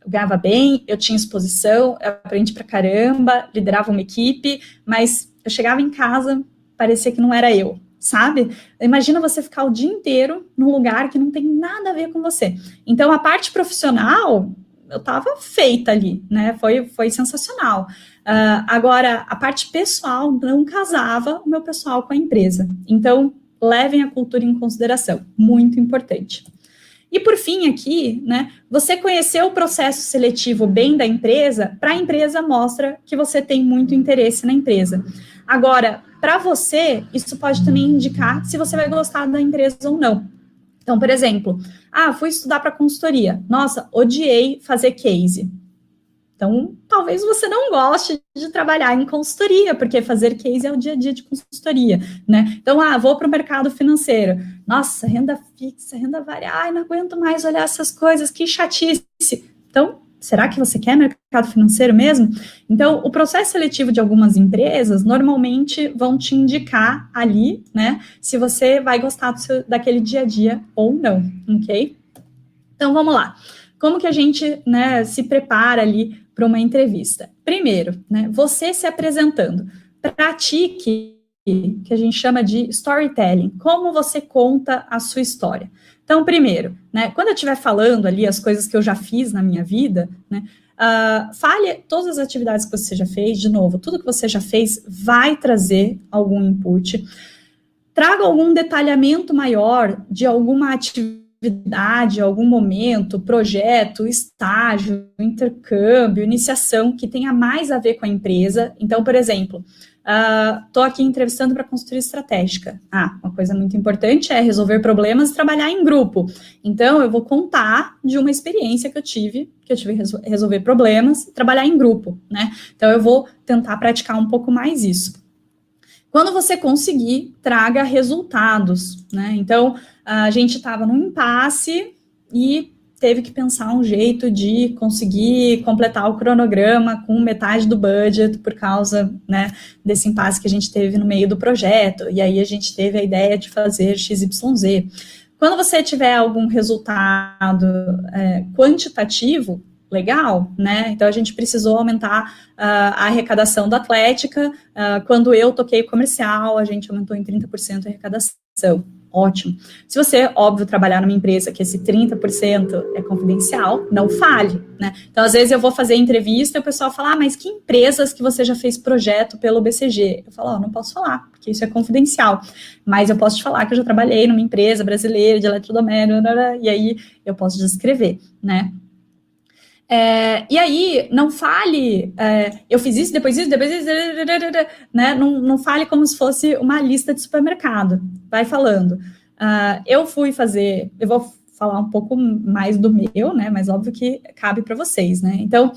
eu ganhava bem, eu tinha exposição, eu aprendi pra caramba, liderava uma equipe, mas eu chegava em casa, parecia que não era eu, sabe? Imagina você ficar o dia inteiro num lugar que não tem nada a ver com você. Então, a parte profissional, eu tava feita ali, né? Foi sensacional. Agora, a parte pessoal não casava o meu pessoal com a empresa. Então, levem a cultura em consideração, muito importante. E por fim aqui, né, você conhecer o processo seletivo bem da empresa, para a empresa mostra que você tem muito interesse na empresa. Agora, para você, isso pode também indicar se você vai gostar da empresa ou não. Então, por exemplo, fui estudar para consultoria. Nossa, odiei fazer case. Então, talvez você não goste de trabalhar em consultoria, porque fazer case é o dia a dia de consultoria, né? Então, vou para o mercado financeiro. Nossa, renda fixa, renda variável, não aguento mais olhar essas coisas, que chatice. Então, será que você quer mercado financeiro mesmo? Então, o processo seletivo de algumas empresas, normalmente, vão te indicar ali, né, se você vai gostar daquele dia a dia ou não, ok? Então, vamos lá. Como que a gente, né, se prepara ali para uma entrevista? Primeiro, né, você se apresentando. Pratique, que a gente chama de storytelling. Como você conta a sua história. Então, primeiro, né, quando eu estiver falando ali as coisas que eu já fiz na minha vida, né, fale todas as atividades que você já fez, de novo, tudo que você já fez vai trazer algum input. Traga algum detalhamento maior de alguma atividade, algum momento, projeto, estágio, intercâmbio, iniciação que tenha mais a ver com a empresa. Então, por exemplo, estou aqui entrevistando para consultoria estratégica. Uma coisa muito importante é resolver problemas e trabalhar em grupo. Então, eu vou contar de uma experiência que eu tive resolver problemas e trabalhar em grupo, né? Então, eu vou tentar praticar um pouco mais isso. Quando você conseguir, traga resultados, né? Então, a gente estava num impasse e teve que pensar um jeito de conseguir completar o cronograma com metade do budget por causa, né, desse impasse que a gente teve no meio do projeto. E aí a gente teve a ideia de fazer XYZ. Quando você tiver algum resultado quantitativo, legal, né? Então, a gente precisou aumentar a arrecadação da Atlética. Quando eu toquei comercial, a gente aumentou em 30% a arrecadação. Ótimo. Se você, óbvio, trabalhar numa empresa que esse 30% é confidencial, não fale, né? Então, às vezes eu vou fazer entrevista e o pessoal fala, mas que empresas que você já fez projeto pelo BCG? Eu falo, não posso falar, porque isso é confidencial. Mas eu posso te falar que eu já trabalhei numa empresa brasileira de eletrodoméstico, e aí eu posso descrever, né? E aí, não fale, eu fiz isso, depois isso, né? Não fale como se fosse uma lista de supermercado. Vai falando. Eu vou falar um pouco mais do meu, né? Mas óbvio que cabe para vocês, né? Então,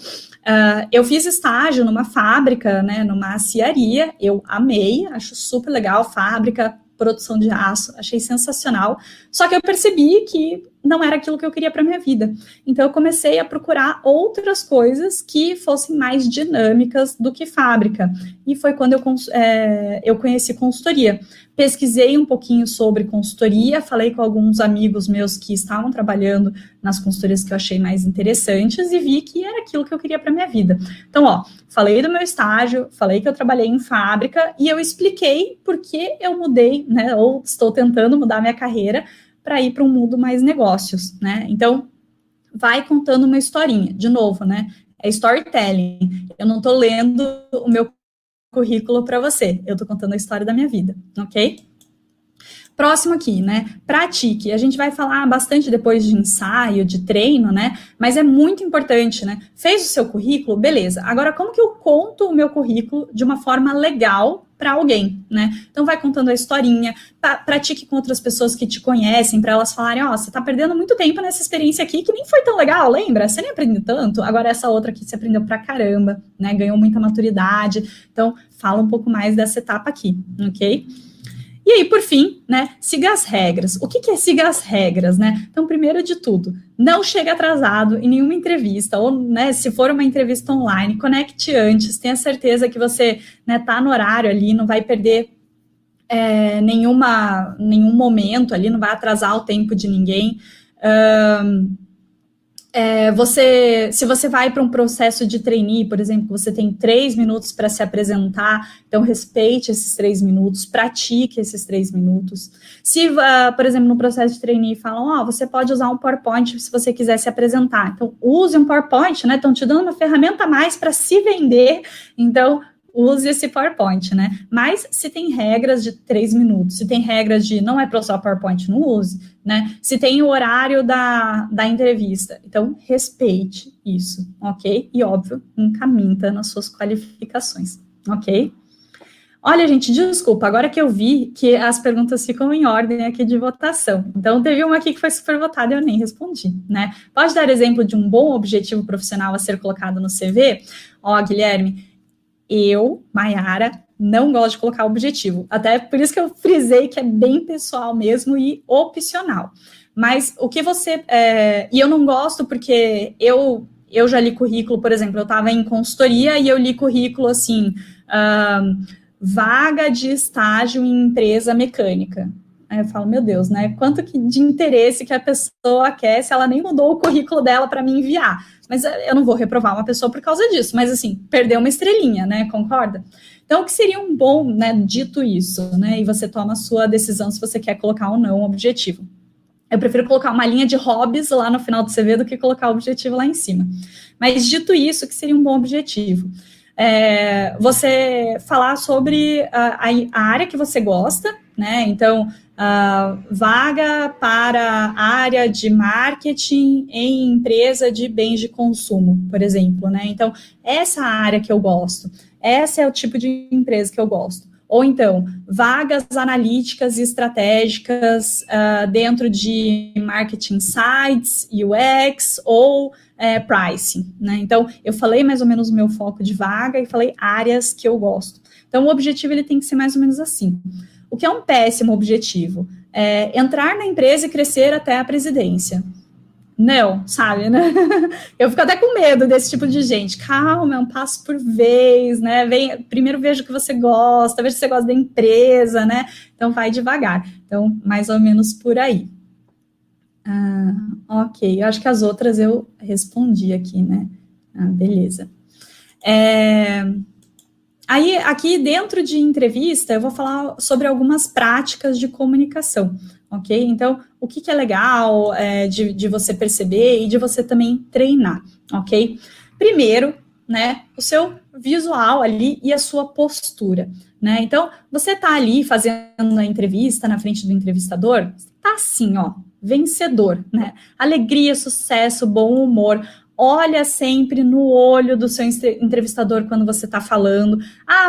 eu fiz estágio numa fábrica, né? Numa aciaria, eu amei, acho super legal, fábrica, produção de aço, achei sensacional. Só que eu percebi que não era aquilo que eu queria para minha vida. Então, eu comecei a procurar outras coisas que fossem mais dinâmicas do que fábrica. E foi quando eu conheci consultoria. Pesquisei um pouquinho sobre consultoria, falei com alguns amigos meus que estavam trabalhando nas consultorias que eu achei mais interessantes e vi que era aquilo que eu queria para minha vida. Então, falei do meu estágio, falei que eu trabalhei em fábrica e eu expliquei por que eu mudei, né, ou estou tentando mudar minha carreira para ir para um mundo mais negócios, né? Então, vai contando uma historinha. De novo, né? É storytelling. Eu não estou lendo o meu currículo para você. Eu estou contando a história da minha vida, ok? Próximo aqui, né? Pratique. A gente vai falar bastante depois de ensaio, de treino, né? Mas é muito importante, né? Fez o seu currículo? Beleza. Agora, como que eu conto o meu currículo de uma forma legal para alguém, né? Então, vai contando a historinha, pratique com outras pessoas que te conhecem, para elas falarem, você tá perdendo muito tempo nessa experiência aqui, que nem foi tão legal, lembra? Você nem aprendeu tanto, agora essa outra aqui você aprendeu pra caramba, né? Ganhou muita maturidade. Então, fala um pouco mais dessa etapa aqui, ok? E aí, por fim, né, siga as regras. O que é siga as regras, né? Então, primeiro de tudo, não chegue atrasado em nenhuma entrevista, ou, né, se for uma entrevista online, conecte antes, tenha certeza que você, né, tá no horário ali, não vai perder nenhum momento ali, não vai atrasar o tempo de ninguém. Se você vai para um processo de trainee, por exemplo, você tem 3 minutos para se apresentar, então respeite esses 3 minutos, pratique esses 3 minutos. Se, por exemplo, no processo de trainee falam, você pode usar um PowerPoint se você quiser se apresentar. Então, use um PowerPoint, né? Estão te dando uma ferramenta a mais para se vender, então use esse PowerPoint, né? Mas se tem regras de 3 minutos, se tem regras de não é para usar o PowerPoint, não use, né? Se tem o horário da entrevista, então respeite isso, ok? E óbvio, encaminha nas suas qualificações, ok? Olha, gente, desculpa, agora que eu vi que as perguntas ficam em ordem aqui de votação. Então, teve uma aqui que foi super votada e eu nem respondi, né? Pode dar exemplo de um bom objetivo profissional a ser colocado no CV? Guilherme, eu, Maiara, não gosto de colocar objetivo. Até por isso que eu frisei que é bem pessoal mesmo e opcional. Mas o que você... e eu não gosto porque eu já li currículo, por exemplo, eu estava em consultoria e eu li currículo assim, vaga de estágio em empresa mecânica. Aí eu falo, meu Deus, né? Quanto de interesse que a pessoa quer se ela nem mudou o currículo dela para me enviar. Mas eu não vou reprovar uma pessoa por causa disso. Mas, assim, perdeu uma estrelinha, né? Concorda? Então, o que seria um bom, né? Dito isso, né? E você toma a sua decisão se você quer colocar ou não um objetivo. Eu prefiro colocar uma linha de hobbies lá no final do CV do que colocar o objetivo lá em cima. Mas, dito isso, o que seria um bom objetivo? Você falar sobre a área que você gosta, né? Então, vaga para a área de marketing em empresa de bens de consumo, por exemplo, né? Então, essa área que eu gosto, esse é o tipo de empresa que eu gosto. Ou então, vagas analíticas e estratégicas dentro de marketing sites, UX ou pricing, né? Então, eu falei mais ou menos o meu foco de vaga e falei áreas que eu gosto. Então, o objetivo ele tem que ser mais ou menos assim. O que é um péssimo objetivo? Entrar na empresa e crescer até a presidência. Não, sabe, né? Eu fico até com medo desse tipo de gente. Calma, é um passo por vez, né? Primeiro veja o que você gosta, veja se você gosta da empresa, né? Então, vai devagar. Então, mais ou menos por aí. Ok, eu acho que as outras eu respondi aqui, né? Beleza. Aí, aqui dentro de entrevista, eu vou falar sobre algumas práticas de comunicação, ok? Então, o que é legal de você perceber e de você também treinar, ok? Primeiro, né, o seu visual ali e a sua postura, né? Então, você tá ali fazendo a entrevista na frente do entrevistador, tá assim, ó, vencedor, né? Alegria, sucesso, bom humor. Olha sempre no olho do seu entrevistador quando você está falando.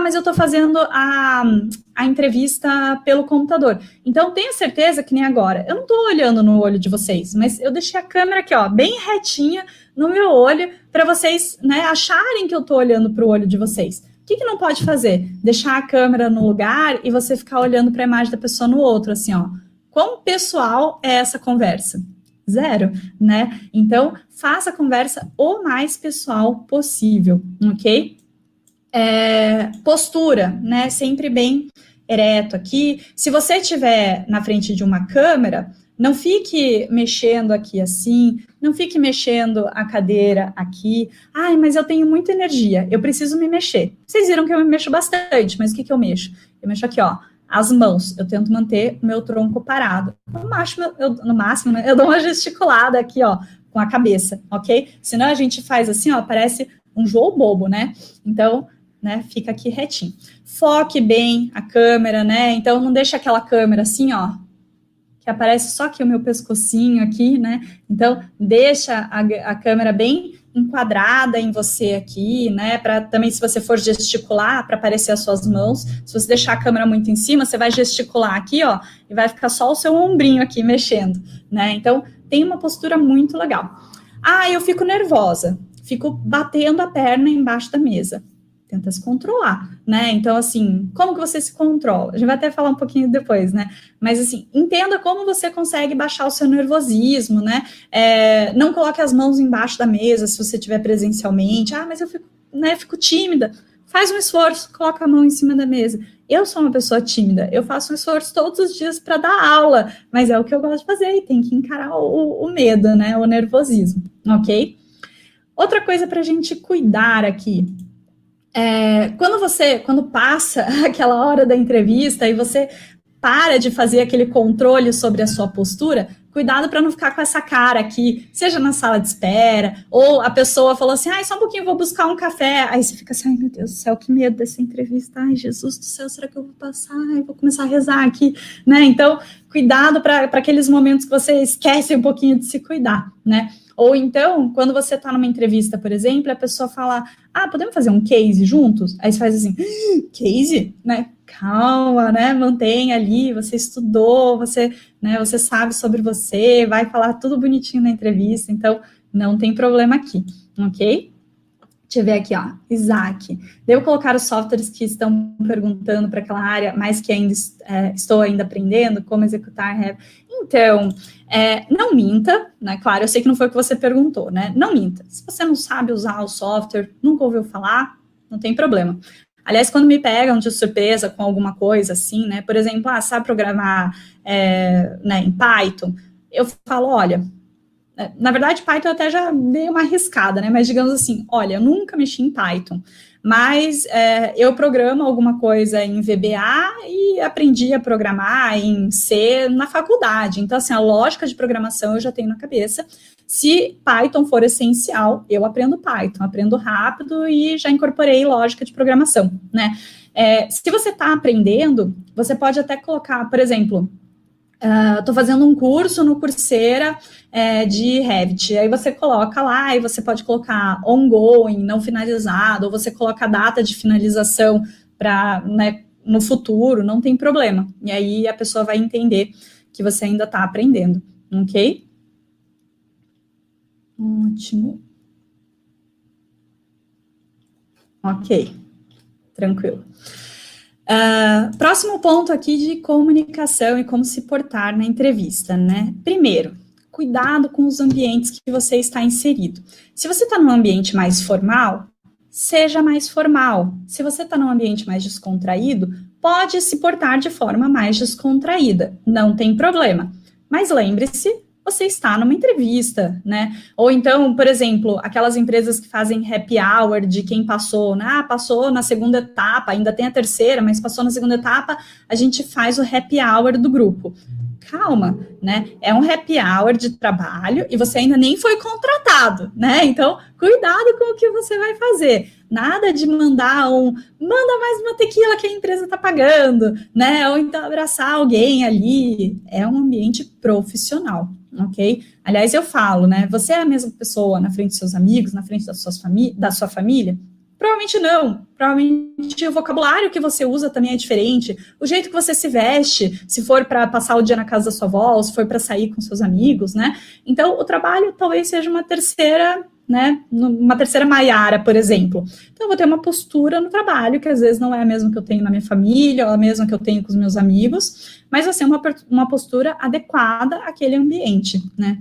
Mas eu estou fazendo a entrevista pelo computador. Então, tenha certeza que nem agora. Eu não estou olhando no olho de vocês, mas eu deixei a câmera aqui, ó, bem retinha no meu olho, para vocês, né, acharem que eu estou olhando para o olho de vocês. O que não pode fazer? Deixar a câmera no lugar e você ficar olhando para a imagem da pessoa no outro, assim, ó. Quão pessoal é essa conversa? Zero, né? Então, faça a conversa o mais pessoal possível, ok? Postura, né? Sempre bem ereto aqui. Se você estiver na frente de uma câmera, não fique mexendo aqui assim, não fique mexendo a cadeira aqui. Mas eu tenho muita energia, eu preciso me mexer. Vocês viram que eu me mexo bastante, mas o que eu mexo? Eu mexo aqui, ó. As mãos, eu tento manter o meu tronco parado. No máximo, eu dou uma gesticulada aqui, ó, com a cabeça, ok? Senão a gente faz assim, ó, parece um João bobo, né? Então, né, fica aqui retinho. Foque bem a câmera, né? Então, não deixa aquela câmera assim, ó, que aparece só aqui o meu pescocinho aqui, né? Então, deixa a câmera bem enquadrada em você aqui, né, para também se você for gesticular, para aparecer as suas mãos, se você deixar a câmera muito em cima, você vai gesticular aqui, ó, e vai ficar só o seu ombrinho aqui mexendo, né, então tem uma postura muito legal. Eu fico nervosa, fico batendo a perna embaixo da mesa, tenta se controlar, né, então assim, como que você se controla? A gente vai até falar um pouquinho depois, né, mas assim, entenda como você consegue baixar o seu nervosismo, né, não coloque as mãos embaixo da mesa se você estiver presencialmente, mas eu fico, né, fico tímida, faz um esforço, coloca a mão em cima da mesa. Eu sou uma pessoa tímida, eu faço um esforço todos os dias para dar aula, mas é o que eu gosto de fazer e tem que encarar o medo, né? O nervosismo, ok? Outra coisa para a gente cuidar aqui, quando passa aquela hora da entrevista e você para de fazer aquele controle sobre a sua postura, cuidado para não ficar com essa cara aqui, seja na sala de espera, ou a pessoa falou assim, só um pouquinho, vou buscar um café, aí você fica assim, ai meu Deus do céu, que medo dessa entrevista, ai Jesus do céu, será que eu vou passar? Ai, vou começar a rezar aqui, né? Então, cuidado para aqueles momentos que você esquece um pouquinho de se cuidar, né? Ou então, quando você está numa entrevista, por exemplo, a pessoa fala, podemos fazer um case juntos? Aí você faz assim, case? Né? Calma, né? Mantenha ali, você estudou, você sabe sobre você, vai falar tudo bonitinho na entrevista, então não tem problema aqui, ok? Deixa eu ver aqui, ó, Isaac. Devo colocar os softwares que estão perguntando para aquela área, mas que ainda estou ainda aprendendo como executar. Então, não minta, né? Claro, eu sei que não foi o que você perguntou, né? Não minta. Se você não sabe usar o software, nunca ouviu falar, não tem problema. Aliás, quando me pegam de surpresa com alguma coisa assim, né? Por exemplo, sabe programar né, em Python? Eu falo, olha, na verdade, Python eu até já dei uma arriscada, né? Mas digamos assim, olha, eu nunca mexi em Python, mas eu programo alguma coisa em VBA e aprendi a programar em C na faculdade. Então, assim, a lógica de programação eu já tenho na cabeça. Se Python for essencial, eu aprendo Python, aprendo rápido e já incorporei lógica de programação, né? Se você está aprendendo, você pode até colocar, por exemplo, estou fazendo um curso no Coursera de Revit, aí você coloca lá e você pode colocar ongoing, não finalizado, ou você coloca a data de finalização para, né, no futuro, não tem problema. E aí a pessoa vai entender que você ainda está aprendendo, ok? Ótimo. Ok, tranquilo. Próximo ponto aqui de comunicação e como se portar na entrevista, né? Primeiro, cuidado com os ambientes que você está inserido. Se você está num ambiente mais formal, seja mais formal. Se você está num ambiente mais descontraído, pode se portar de forma mais descontraída, não tem problema. Mas lembre-se, você está numa entrevista, né? Ou então, por exemplo, aquelas empresas que fazem happy hour de quem passou, né? Passou na segunda etapa, ainda tem a terceira, mas passou na segunda etapa, a gente faz o happy hour do grupo. Calma, né? É um happy hour de trabalho e você ainda nem foi contratado, né? Então, cuidado com o que você vai fazer. Nada de manda mais uma tequila que a empresa está pagando, né? Ou então abraçar alguém ali. É um ambiente profissional, ok? Aliás, eu falo, né? Você é a mesma pessoa na frente dos seus amigos, na frente da sua família? Provavelmente não. Provavelmente o vocabulário que você usa também é diferente. O jeito que você se veste, se for para passar o dia na casa da sua avó, se for para sair com seus amigos, né? Então, o trabalho talvez seja uma terceira, né? Uma terceira Maiara, por exemplo. Então, eu vou ter uma postura no trabalho, que às vezes não é a mesma que eu tenho na minha família, ou a mesma que eu tenho com os meus amigos, mas vai ser uma postura adequada àquele ambiente, né?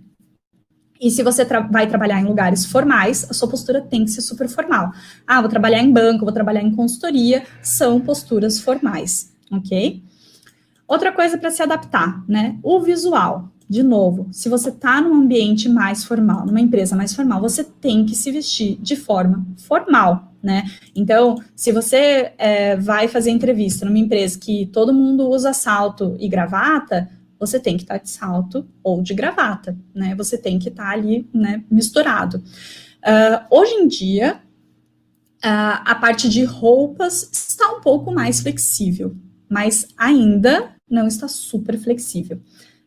E se você vai trabalhar em lugares formais, a sua postura tem que ser super formal. Vou trabalhar em banco, vou trabalhar em consultoria, são posturas formais, ok? Outra coisa para se adaptar, né? O visual. De novo, se você está num ambiente mais formal, numa empresa mais formal, você tem que se vestir de forma formal, né? Então, se você vai fazer entrevista numa empresa que todo mundo usa salto e gravata, você tem que estar de salto ou de gravata, né? Você tem que estar ali, né, misturado. Hoje em dia, a parte de roupas está um pouco mais flexível, mas ainda não está super flexível.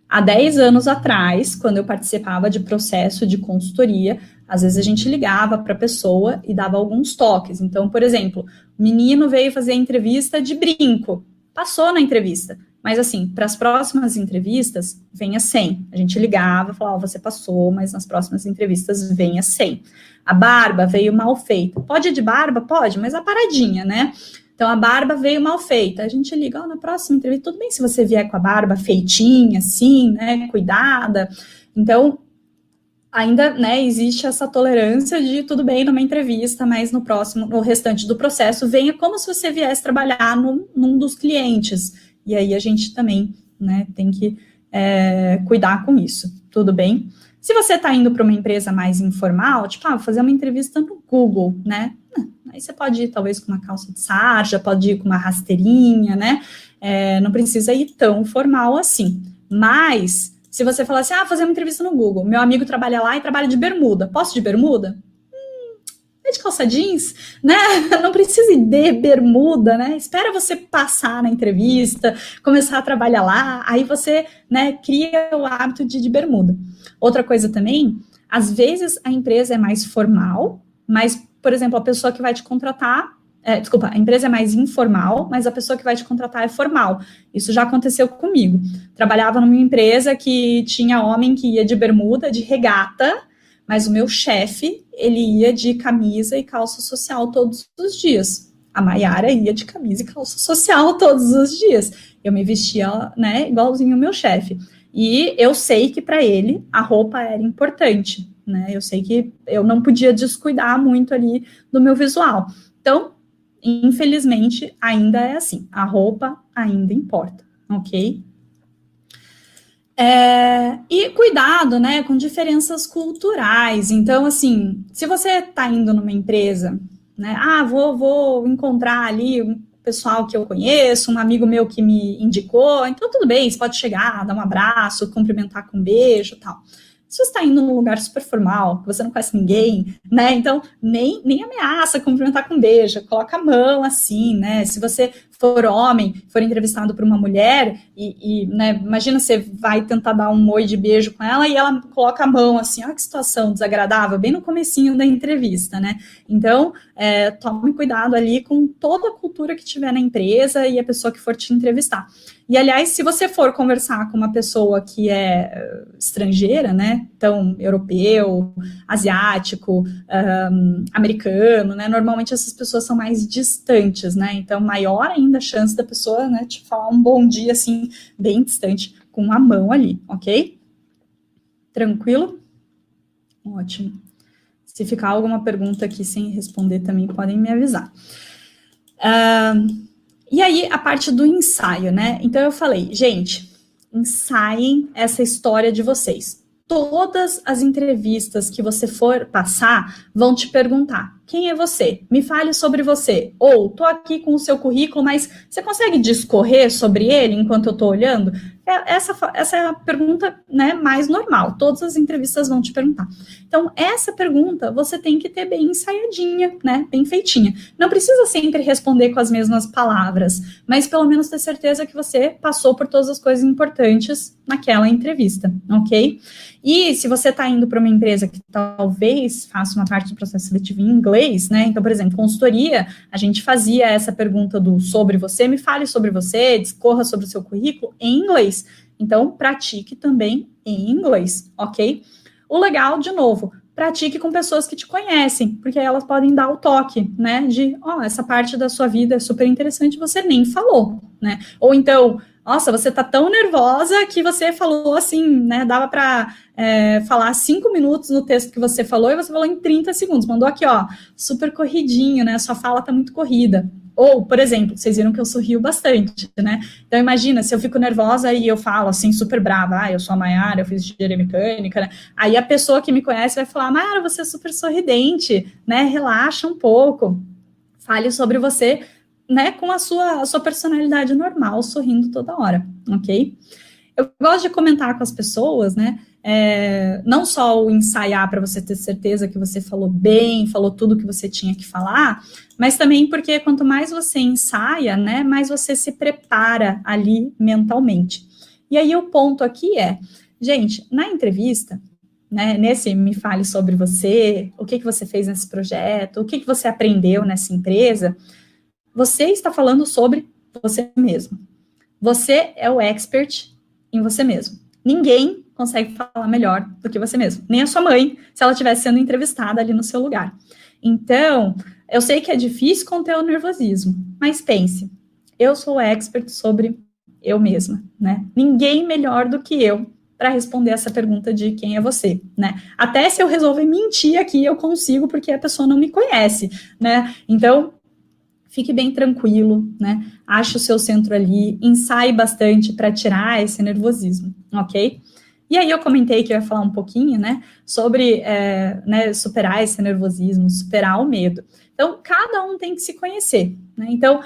Há 10 anos atrás, quando eu participava de processo de consultoria, às vezes a gente ligava para a pessoa e dava alguns toques. Então, por exemplo, o menino veio fazer a entrevista de brinco, passou na entrevista. Mas, assim, para as próximas entrevistas, venha sem. A gente ligava, falava, você passou, mas nas próximas entrevistas venha sem. A barba veio mal feita. Pode ir de barba? Pode, mas a paradinha, né? Então, a barba veio mal feita. A gente liga, na próxima entrevista, tudo bem se você vier com a barba feitinha, assim, né, cuidada. Então, ainda, né, existe essa tolerância de tudo bem numa entrevista, mas no restante do processo, venha como se você viesse trabalhar num dos clientes. E aí a gente também, né, tem que cuidar com isso, tudo bem? Se você está indo para uma empresa mais informal, tipo, vou fazer uma entrevista no Google, né? Aí você pode ir, talvez, com uma calça de sarja, pode ir com uma rasteirinha, né? Não precisa ir tão formal assim. Mas, se você falar assim, fazer uma entrevista no Google, meu amigo trabalha lá e trabalha de bermuda, posso de bermuda? É de calça jeans, né? Não precisa ir de bermuda, né? Espera você passar na entrevista, começar a trabalhar lá, aí você, né, cria o hábito de bermuda. Outra coisa também, às vezes a empresa é mais formal, mas, por exemplo, a pessoa que vai te contratar, a empresa é mais informal, mas a pessoa que vai te contratar é formal. Isso já aconteceu comigo. Trabalhava numa empresa que tinha homem que ia de bermuda, de regata, mas o meu chefe, ele ia de camisa e calça social todos os dias. A Maiara ia de camisa e calça social todos os dias. Eu me vestia, né, igualzinho o meu chefe. E eu sei que para ele a roupa era importante, né? Eu sei que eu não podia descuidar muito ali do meu visual. Então, infelizmente, ainda é assim. A roupa ainda importa, ok? E cuidado, né, com diferenças culturais. Então, assim, se você está indo numa empresa, né, vou encontrar ali um pessoal que eu conheço, um amigo meu que me indicou, então tudo bem, você pode chegar, dar um abraço, cumprimentar com um beijo e tal. Se você está indo num lugar super formal, que você não conhece ninguém, né, então nem ameaça cumprimentar com um beijo, coloca a mão assim, né, se você for homem, for entrevistado por uma mulher, né, imagina você vai tentar dar um oi de beijo com ela e ela coloca a mão assim, olha que situação desagradável, bem no comecinho da entrevista, né, então tome cuidado ali com toda a cultura que tiver na empresa e a pessoa que for te entrevistar. E, aliás, se você for conversar com uma pessoa que é estrangeira, né, então, europeu, asiático, americano, né, normalmente essas pessoas são mais distantes, né, então, maior ainda a chance da pessoa, né, te falar um bom dia, assim, bem distante, com a mão ali, ok? Tranquilo? Ótimo. Se ficar alguma pergunta aqui sem responder também, podem me avisar. E aí, a parte do ensaio, né? Então, eu falei, gente, ensaiem essa história de vocês. Todas as entrevistas que você for passar vão te perguntar, quem é você? Me fale sobre você. Ou, tô aqui com o seu currículo, mas você consegue discorrer sobre ele enquanto eu tô olhando? Essa é a pergunta, né, mais normal. Todas as entrevistas vão te perguntar. Então, essa pergunta você tem que ter bem ensaiadinha, né, bem feitinha. Não precisa sempre responder com as mesmas palavras, mas pelo menos ter certeza que você passou por todas as coisas importantes naquela entrevista, ok? E se você está indo para uma empresa que talvez faça uma parte do processo seletivo em inglês, né? Então, por exemplo, consultoria, a gente fazia essa pergunta do sobre você, me fale sobre você, discorra sobre o seu currículo em inglês. Então, pratique também em inglês, ok? O legal, de novo, pratique com pessoas que te conhecem, porque elas podem dar o toque, né? De, essa parte da sua vida é super interessante, você nem falou, né? Ou então, nossa, você tá tão nervosa que você falou assim, né? Dava para falar 5 minutos no texto que você falou e você falou em 30 segundos. Mandou aqui, super corridinho, né? Sua fala tá muito corrida. Ou, por exemplo, vocês viram que eu sorrio bastante, né? Então, imagina, se eu fico nervosa e eu falo assim, super brava, eu sou a Maiara, eu fiz engenharia mecânica, né? Aí a pessoa que me conhece vai falar, Maiara, você é super sorridente, né? Relaxa um pouco. Fale sobre você, né? Com a sua personalidade normal, sorrindo toda hora, ok? Eu gosto de comentar com as pessoas, né? Não só o ensaiar para você ter certeza que você falou bem, falou tudo que você tinha que falar, mas também porque quanto mais você ensaia, né, mais você se prepara ali mentalmente. E aí o ponto aqui gente, na entrevista, né, nesse me fale sobre você, o que você fez nesse projeto, o que você aprendeu nessa empresa, você está falando sobre você mesmo. Você é o expert em você mesmo. Ninguém consegue falar melhor do que você mesmo. Nem a sua mãe, se ela estivesse sendo entrevistada ali no seu lugar. Então, eu sei que é difícil conter o nervosismo, mas pense, eu sou expert sobre eu mesma, né? Ninguém melhor do que eu para responder essa pergunta de quem é você, né? Até se eu resolver mentir aqui, eu consigo, porque a pessoa não me conhece, né? Então, fique bem tranquilo, né? Ache o seu centro ali, ensaie bastante para tirar esse nervosismo, ok? E aí eu comentei que eu ia falar um pouquinho, né, sobre né, superar esse nervosismo, superar o medo. Então, cada um tem que se conhecer, né? Então,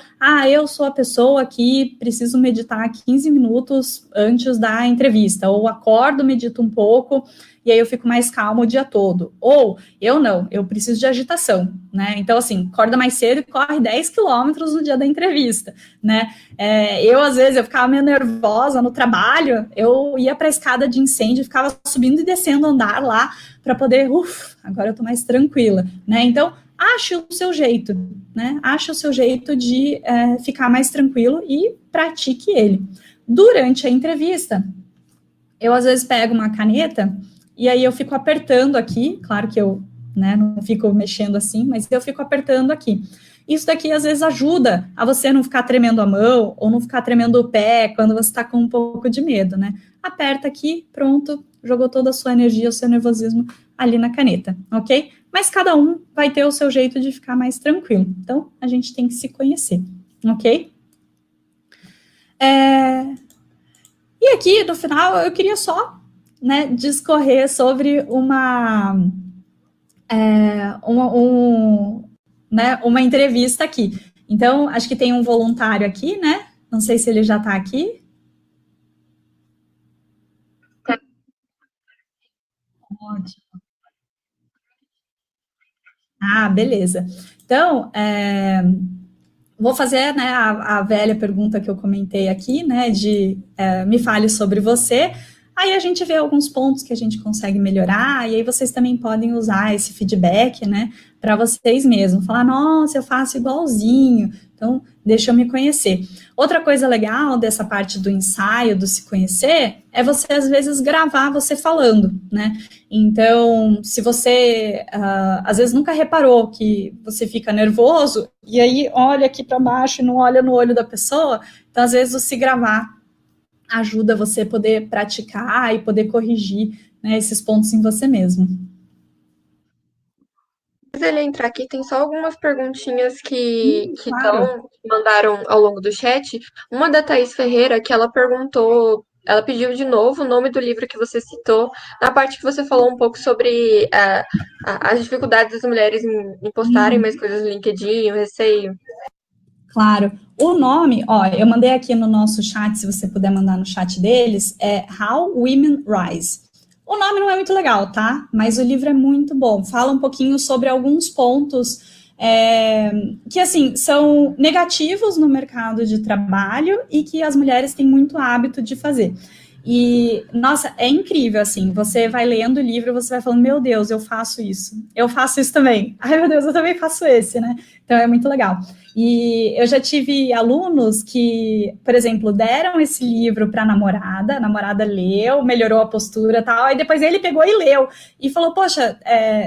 eu sou a pessoa que preciso meditar 15 minutos antes da entrevista, ou acordo, medito um pouco, e aí eu fico mais calma o dia todo. Ou, eu não, eu preciso de agitação, né? Então, assim, acorda mais cedo e corre 10 quilômetros no dia da entrevista, né? Às vezes, eu ficava meio nervosa no trabalho, eu ia para a escada de incêndio, ficava subindo e descendo andar lá, para poder, agora eu tô mais tranquila, né? Então, ache o seu jeito, né? Ache o seu jeito de ficar mais tranquilo e pratique ele. Durante a entrevista, eu às vezes pego uma caneta e aí eu fico apertando aqui, claro que eu, né, não fico mexendo assim, mas eu fico apertando aqui. Isso daqui às vezes ajuda a você não ficar tremendo a mão ou não ficar tremendo o pé quando você está com um pouco de medo, né? Aperta aqui, pronto, jogou toda a sua energia, o seu nervosismo ali na caneta, ok? Mas cada um vai ter o seu jeito de ficar mais tranquilo. Então, a gente tem que se conhecer, ok? E aqui, no final, eu queria só, né, discorrer sobre uma entrevista aqui. Então, acho que tem um voluntário aqui, né? Não sei se ele já está aqui. Ótimo. Beleza. Então, vou fazer, né, a velha pergunta que eu comentei aqui, né, de me fale sobre você. Aí a gente vê alguns pontos que a gente consegue melhorar, e aí vocês também podem usar esse feedback, né, para vocês mesmos. Falar, nossa, eu faço igualzinho, então deixa eu me conhecer. Outra coisa legal dessa parte do ensaio, do se conhecer, é você, às vezes, gravar você falando, né? Então, se você, às vezes, nunca reparou que você fica nervoso, e aí olha aqui para baixo e não olha no olho da pessoa, então, às vezes, o se gravar ajuda você a poder praticar e poder corrigir, né, esses pontos em você mesmo. Antes dele entrar aqui, tem só algumas perguntinhas que Claro. mandaram ao longo do chat. Uma da Thaís Ferreira, que ela perguntou, ela pediu de novo o nome do livro que você citou, na parte que você falou um pouco sobre as dificuldades das mulheres em postarem mais coisas no LinkedIn, o receio. Claro. O nome, eu mandei aqui no nosso chat, se você puder mandar no chat deles, é How Women Rise. O nome não é muito legal, tá? Mas o livro é muito bom. Fala um pouquinho sobre alguns pontos que, assim, são negativos no mercado de trabalho e que as mulheres têm muito hábito de fazer. E, nossa, é incrível, assim, você vai lendo o livro, você vai falando, meu Deus, eu faço isso também. Ai, meu Deus, eu também faço esse, né? Então, é muito legal. E eu já tive alunos que, por exemplo, deram esse livro para a namorada leu, melhorou a postura e tal, aí depois ele pegou e leu, e falou, poxa,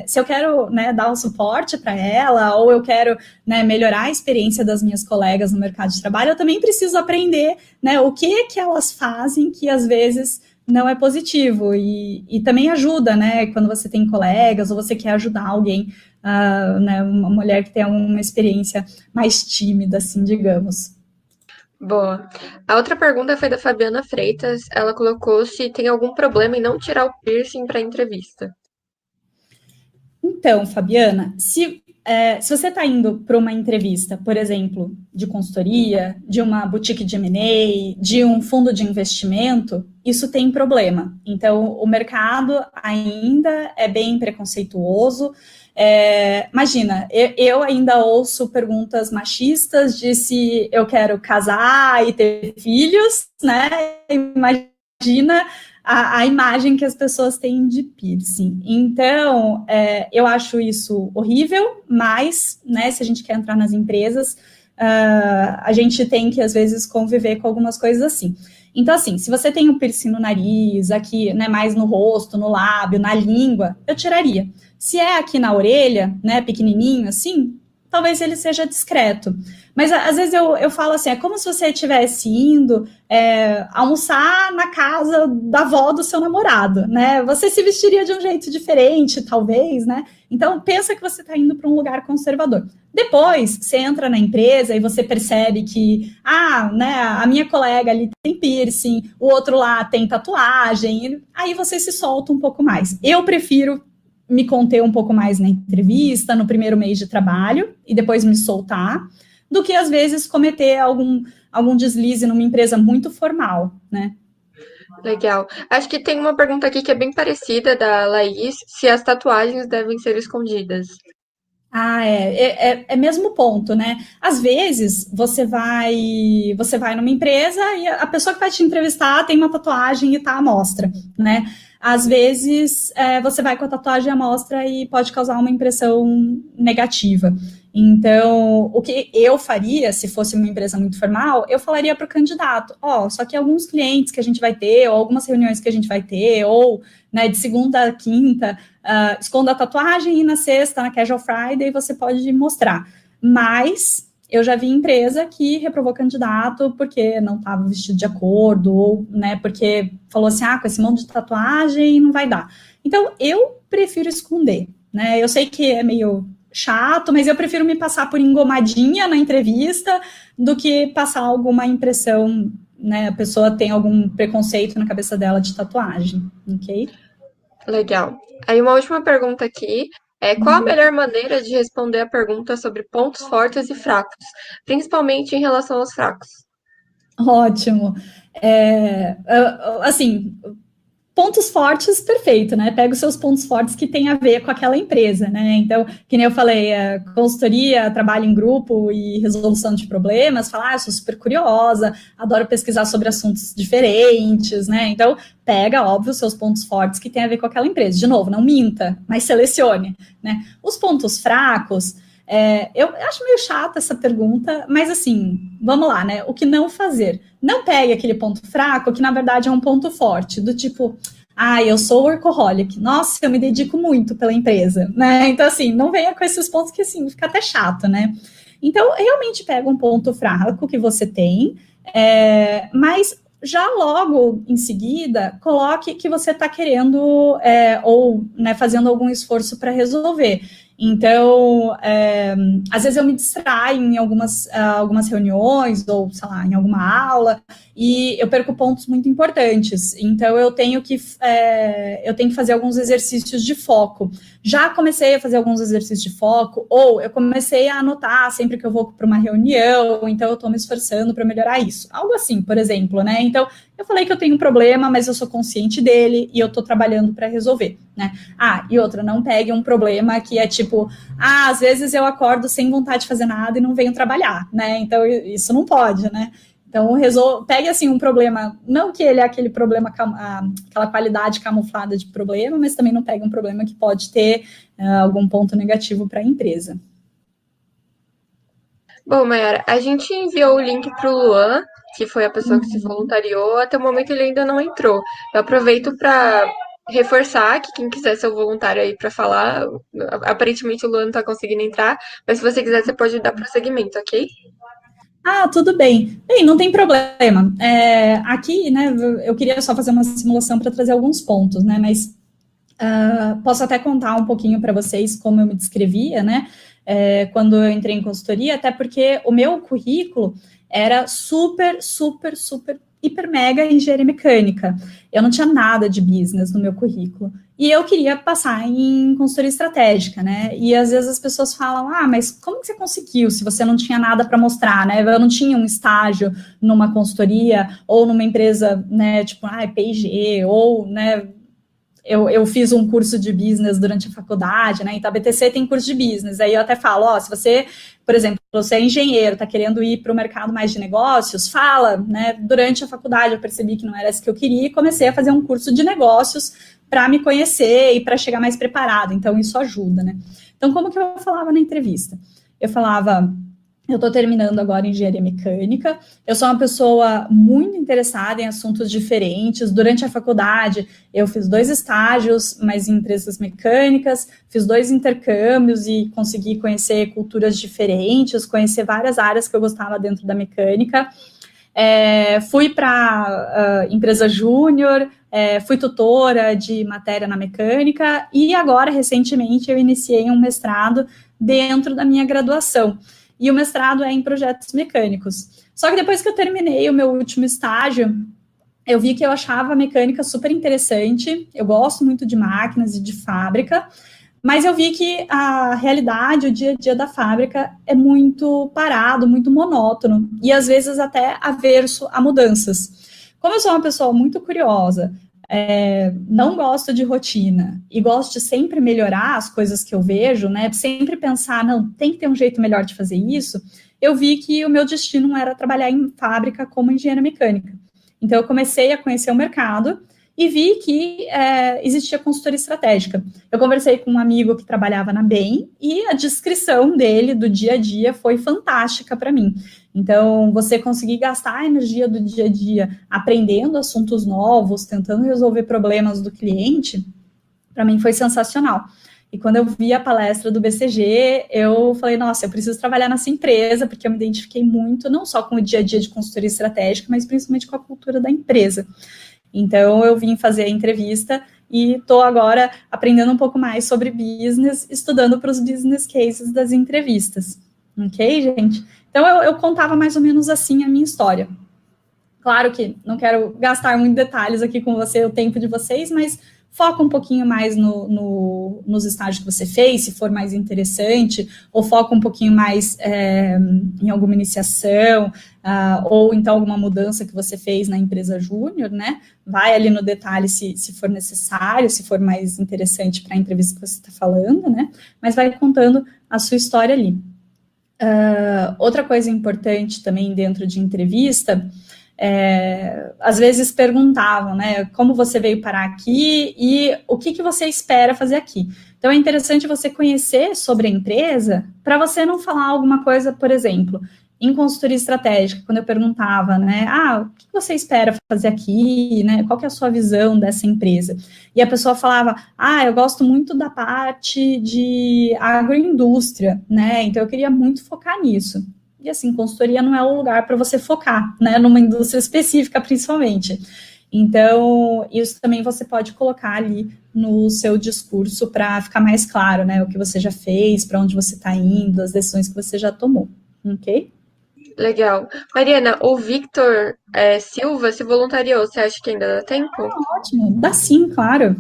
se eu quero, né, dar um suporte para ela, ou eu quero, né, melhorar a experiência das minhas colegas no mercado de trabalho, eu também preciso aprender, né, o que elas fazem que às vezes não é positivo, e também ajuda, né, quando você tem colegas, ou você quer ajudar alguém, né, uma mulher que tem uma experiência mais tímida, assim, digamos. Boa. A outra pergunta foi da Fabiana Freitas. Ela colocou se tem algum problema em não tirar o piercing para a entrevista. Então, Fabiana, se você está indo para uma entrevista, por exemplo, de consultoria, de uma boutique de M&A, de um fundo de investimento, isso tem problema. Então, o mercado ainda é bem preconceituoso. Imagina, eu ainda ouço perguntas machistas de se eu quero casar e ter filhos, né? Imagina a imagem que as pessoas têm de piercing. Então, eu acho isso horrível, mas, né, se a gente quer entrar nas empresas, a gente tem que, às vezes, conviver com algumas coisas assim. Então, assim, se você tem um piercing no nariz, aqui, né, mais no rosto, no lábio, na língua, eu tiraria. Se é aqui na orelha, né, pequenininho, assim, talvez ele seja discreto. Mas às vezes eu falo assim, é como se você estivesse indo almoçar na casa da avó do seu namorado, né? Você se vestiria de um jeito diferente, talvez, né? Então, pensa que você está indo para um lugar conservador. Depois, você entra na empresa e você percebe que, né, a minha colega ali tem piercing, o outro lá tem tatuagem, aí você se solta um pouco mais. Eu prefiro me conter um pouco mais na entrevista, no primeiro mês de trabalho, e depois me soltar, do que, às vezes, cometer algum deslize numa empresa muito formal, né? Legal. Acho que tem uma pergunta aqui que é bem parecida da Laís, se as tatuagens devem ser escondidas. É mesmo ponto, né? Às vezes você vai numa empresa e a pessoa que vai te entrevistar tem uma tatuagem e tá à mostra, né? Às vezes você vai com a tatuagem à mostra e pode causar uma impressão negativa. Então, o que eu faria, se fosse uma empresa muito formal, eu falaria para o candidato, só que alguns clientes que a gente vai ter, ou algumas reuniões que a gente vai ter, ou, né, de segunda a quinta, esconda a tatuagem e na sexta, na Casual Friday, você pode mostrar. Mas eu já vi empresa que reprovou candidato porque não estava vestido de acordo, ou, né, porque falou assim, com esse monte de tatuagem não vai dar. Então, eu prefiro esconder, né? Eu sei que é meio chato, mas eu prefiro me passar por engomadinha na entrevista do que passar alguma impressão, né? A pessoa tem algum preconceito na cabeça dela de tatuagem, ok? Legal. Aí uma última pergunta aqui é qual a melhor maneira de responder a pergunta sobre pontos fortes e fracos, principalmente em relação aos fracos? Ótimo. Assim, pontos fortes, perfeito, né? Pega os seus pontos fortes que tem a ver com aquela empresa, né? Então, que nem eu falei, consultoria, trabalho em grupo e resolução de problemas, falar, eu sou super curiosa, adoro pesquisar sobre assuntos diferentes, né? Então, pega, óbvio, os seus pontos fortes que tem a ver com aquela empresa. De novo, não minta, mas selecione, né? Os pontos fracos, eu acho meio chata essa pergunta, mas assim, vamos lá, né? O que não fazer? Não pegue aquele ponto fraco, que na verdade é um ponto forte, do tipo, eu sou workaholic, nossa, eu me dedico muito pela empresa, né? Então, assim, não venha com esses pontos que, assim, fica até chato, né? Então, realmente pega um ponto fraco que você tem, mas já logo em seguida, coloque que você está querendo ou, né, fazendo algum esforço para resolver. Então, às vezes eu me distraio em algumas reuniões, ou, sei lá, em alguma aula, e eu perco pontos muito importantes. Então, eu tenho que fazer alguns exercícios de foco. Já comecei a fazer alguns exercícios de foco, ou eu comecei a anotar sempre que eu vou para uma reunião, então eu estou me esforçando para melhorar isso. Algo assim, por exemplo, né? Então, eu falei que eu tenho um problema, mas eu sou consciente dele e eu estou trabalhando para resolver, né? E outra, não pegue um problema que é tipo, às vezes eu acordo sem vontade de fazer nada e não venho trabalhar, né? Então, isso não pode, né? Então, pegue assim um problema, não que ele é aquele problema, aquela qualidade camuflada de problema, mas também não pegue um problema que pode ter algum ponto negativo para a empresa. Bom, Mayara, a gente enviou o link para o Luan, que foi a pessoa que se voluntariou. Até o momento ele ainda não entrou. Eu aproveito para reforçar que quem quiser ser o voluntário aí para falar, aparentemente o Luan não está conseguindo entrar, mas se você quiser, você pode dar prosseguimento, ok? Tudo bem. Bem, não tem problema. Aqui, né, eu queria só fazer uma simulação para trazer alguns pontos, né, mas posso até contar um pouquinho para vocês como eu me descrevia, né, quando eu entrei em consultoria, até porque o meu currículo era super, super, super, hiper, mega engenharia mecânica. Eu não tinha nada de business no meu currículo. E eu queria passar em consultoria estratégica, né? E às vezes as pessoas falam, mas como que você conseguiu se você não tinha nada para mostrar, né? Eu não tinha um estágio numa consultoria ou numa empresa, né, tipo, P&G, ou, né, eu fiz um curso de business durante a faculdade, né? Então, a BTC tem curso de business. Aí eu até falo, se você, por exemplo, você é engenheiro, está querendo ir para o mercado mais de negócios, fala, né? Durante a faculdade eu percebi que não era isso que eu queria e comecei a fazer um curso de negócios para me conhecer e para chegar mais preparado. Então, isso ajuda, né? Então, como que eu falava na entrevista? Eu falava, Eu estou terminando agora engenharia mecânica. Eu sou uma pessoa muito interessada em assuntos diferentes. Durante a faculdade, eu fiz 2 estágios, mas em empresas mecânicas, fiz 2 intercâmbios e consegui conhecer culturas diferentes, conhecer várias áreas que eu gostava dentro da mecânica. Fui para empresa júnior, fui tutora de matéria na mecânica e agora, recentemente, eu iniciei um mestrado dentro da minha graduação. E o mestrado é em projetos mecânicos. Só que depois que eu terminei o meu último estágio, eu vi que eu achava a mecânica super interessante, eu gosto muito de máquinas e de fábrica, mas eu vi que a realidade, o dia a dia da fábrica é muito parado, muito monótono, e às vezes até averso a mudanças. Como eu sou uma pessoa muito curiosa, não gosto de rotina e gosto de sempre melhorar as coisas que eu vejo, né? Sempre pensar, não, tem que ter um jeito melhor de fazer isso. Eu vi que o meu destino era trabalhar em fábrica como engenheira mecânica. Então, eu comecei a conhecer o mercado e vi que existia consultoria estratégica. Eu conversei com um amigo que trabalhava na BEM e a descrição dele do dia a dia foi fantástica para mim. Então, você conseguir gastar a energia do dia a dia aprendendo assuntos novos, tentando resolver problemas do cliente, para mim foi sensacional. E quando eu vi a palestra do BCG, eu falei, nossa, eu preciso trabalhar nessa empresa, porque eu me identifiquei muito, não só com o dia a dia de consultoria estratégica, mas principalmente com a cultura da empresa. Então, eu vim fazer a entrevista e estou agora aprendendo um pouco mais sobre business, estudando para os business cases das entrevistas. Ok, gente? Então, eu contava mais ou menos assim a minha história. Claro que não quero gastar muitos detalhes aqui com você, o tempo de vocês, mas foca um pouquinho mais nos estágios que você fez, se for mais interessante, ou foca um pouquinho mais em alguma iniciação, ou então alguma mudança que você fez na empresa júnior, né? Vai ali no detalhe se for necessário, se for mais interessante para a entrevista que você está falando, né? Mas vai contando a sua história ali. Outra coisa importante também dentro de entrevista, às vezes perguntavam, né, como você veio parar aqui e o que você espera fazer aqui. Então, é interessante você conhecer sobre a empresa para você não falar alguma coisa, por exemplo, em consultoria estratégica, quando eu perguntava, né, o que você espera fazer aqui, né, qual que é a sua visão dessa empresa? E a pessoa falava, eu gosto muito da parte de agroindústria, né, então eu queria muito focar nisso. E assim, consultoria não é o lugar para você focar, né, numa indústria específica, principalmente. Então, isso também você pode colocar ali no seu discurso para ficar mais claro, né, o que você já fez, para onde você está indo, as decisões que você já tomou, ok? Legal. Mariana, o Victor Silva se voluntariou. Você acha que ainda dá tempo? Ótimo, dá sim, claro.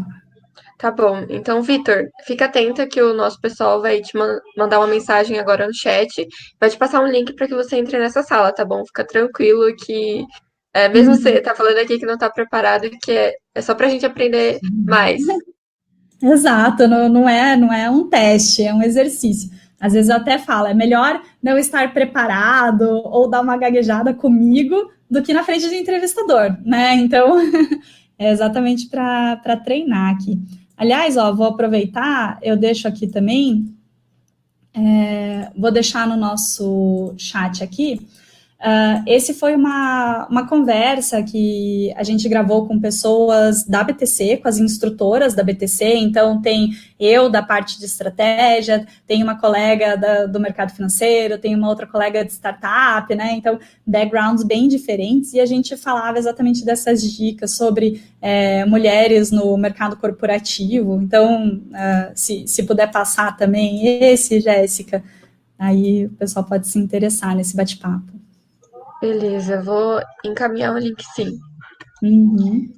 Tá bom. Então, Victor, fica atenta que o nosso pessoal vai te mandar uma mensagem agora no chat. Vai te passar um link para que você entre nessa sala, tá bom? Fica tranquilo que, mesmo você tá falando aqui que não tá preparado, que é só pra gente aprender mais. Exato, não é um teste, é um exercício. Às vezes eu até falo, é melhor não estar preparado ou dar uma gaguejada comigo do que na frente de entrevistador, né? Então, é exatamente para treinar aqui. Aliás, vou aproveitar, eu deixo aqui também, vou deixar no nosso chat aqui. Esse foi uma conversa que a gente gravou com pessoas da BTC, com as instrutoras da BTC, então tem eu da parte de estratégia, tem uma colega do mercado financeiro, tem uma outra colega de startup, né, então backgrounds bem diferentes, e a gente falava exatamente dessas dicas sobre mulheres no mercado corporativo, então se puder passar também esse, Jéssica, aí o pessoal pode se interessar nesse bate-papo. Beleza, vou encaminhar o link sim. Uhum.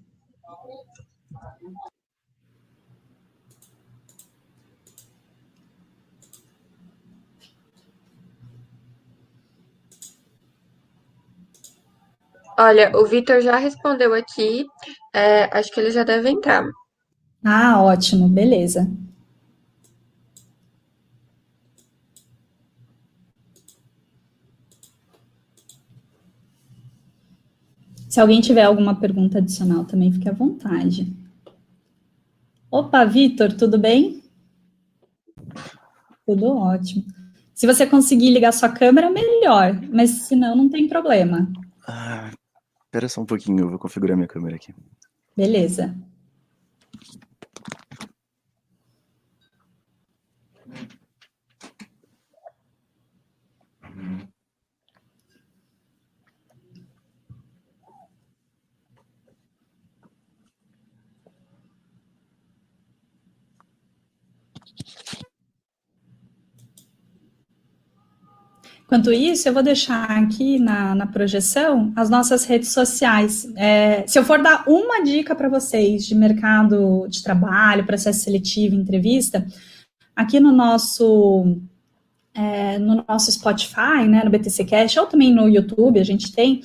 Olha, o Victor já respondeu aqui. Acho que ele já deve entrar. Ótimo, beleza. Se alguém tiver alguma pergunta adicional também, fique à vontade. Opa, Vitor, tudo bem? Tudo ótimo. Se você conseguir ligar sua câmera, melhor, mas se não, não tem problema. Espera só um pouquinho, eu vou configurar minha câmera aqui. Beleza. Enquanto isso, eu vou deixar aqui na projeção as nossas redes sociais. Se eu for dar uma dica para vocês de mercado de trabalho, processo seletivo, entrevista, aqui no nosso Spotify, né, no BTC Cast, ou também no YouTube, a gente tem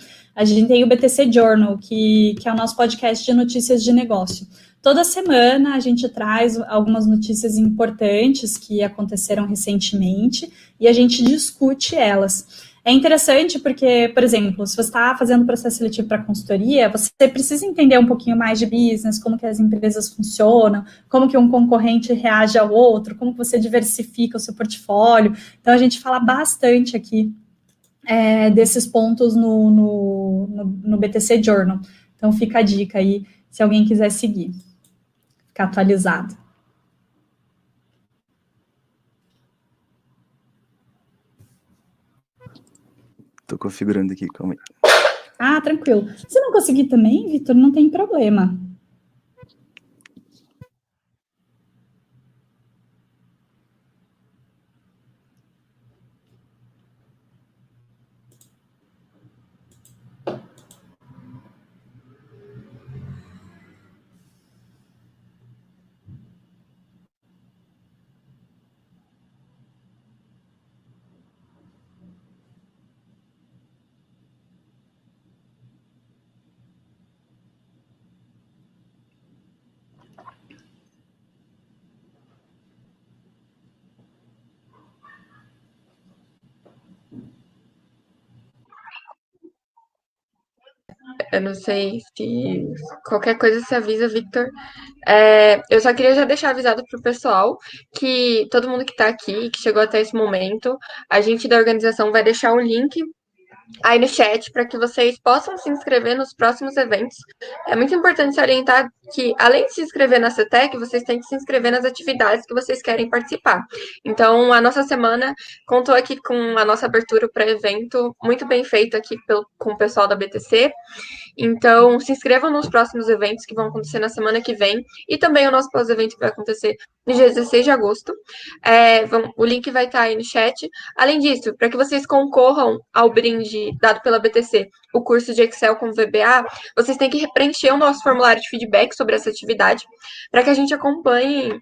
o BTC Journal, que é o nosso podcast de notícias de negócio. Toda semana a gente traz algumas notícias importantes que aconteceram recentemente e a gente discute elas. É interessante porque, por exemplo, se você está fazendo processo seletivo para consultoria, você precisa entender um pouquinho mais de business, como que as empresas funcionam, como que um concorrente reage ao outro, como que você diversifica o seu portfólio. Então, a gente fala bastante aqui desses pontos no BTC Journal. Então, fica a dica aí, se alguém quiser seguir, ficar atualizado. Tô configurando aqui, calma aí. Ah, tranquilo. Se não conseguir também, Vitor, não tem problema. Eu não sei se qualquer coisa se avisa, Victor. Eu só queria já deixar avisado pro pessoal que todo mundo que tá aqui, que chegou até esse momento, a gente da organização vai deixar o link aí no chat para que vocês possam se inscrever nos próximos eventos. É muito importante salientar que, além de se inscrever na CETEC, vocês têm que se inscrever nas atividades que vocês querem participar. Então, a nossa semana contou aqui com a nossa abertura para evento muito bem feito aqui com o pessoal da BTC. Então, se inscrevam nos próximos eventos que vão acontecer na semana que vem e também o nosso pós-evento que vai acontecer no dia 16 de agosto. O link vai estar aí no chat. Além disso, para que vocês concorram ao brinde dado pela BTC, o curso de Excel com VBA, vocês têm que preencher o nosso formulário de feedback sobre essa atividade, para que a gente acompanhe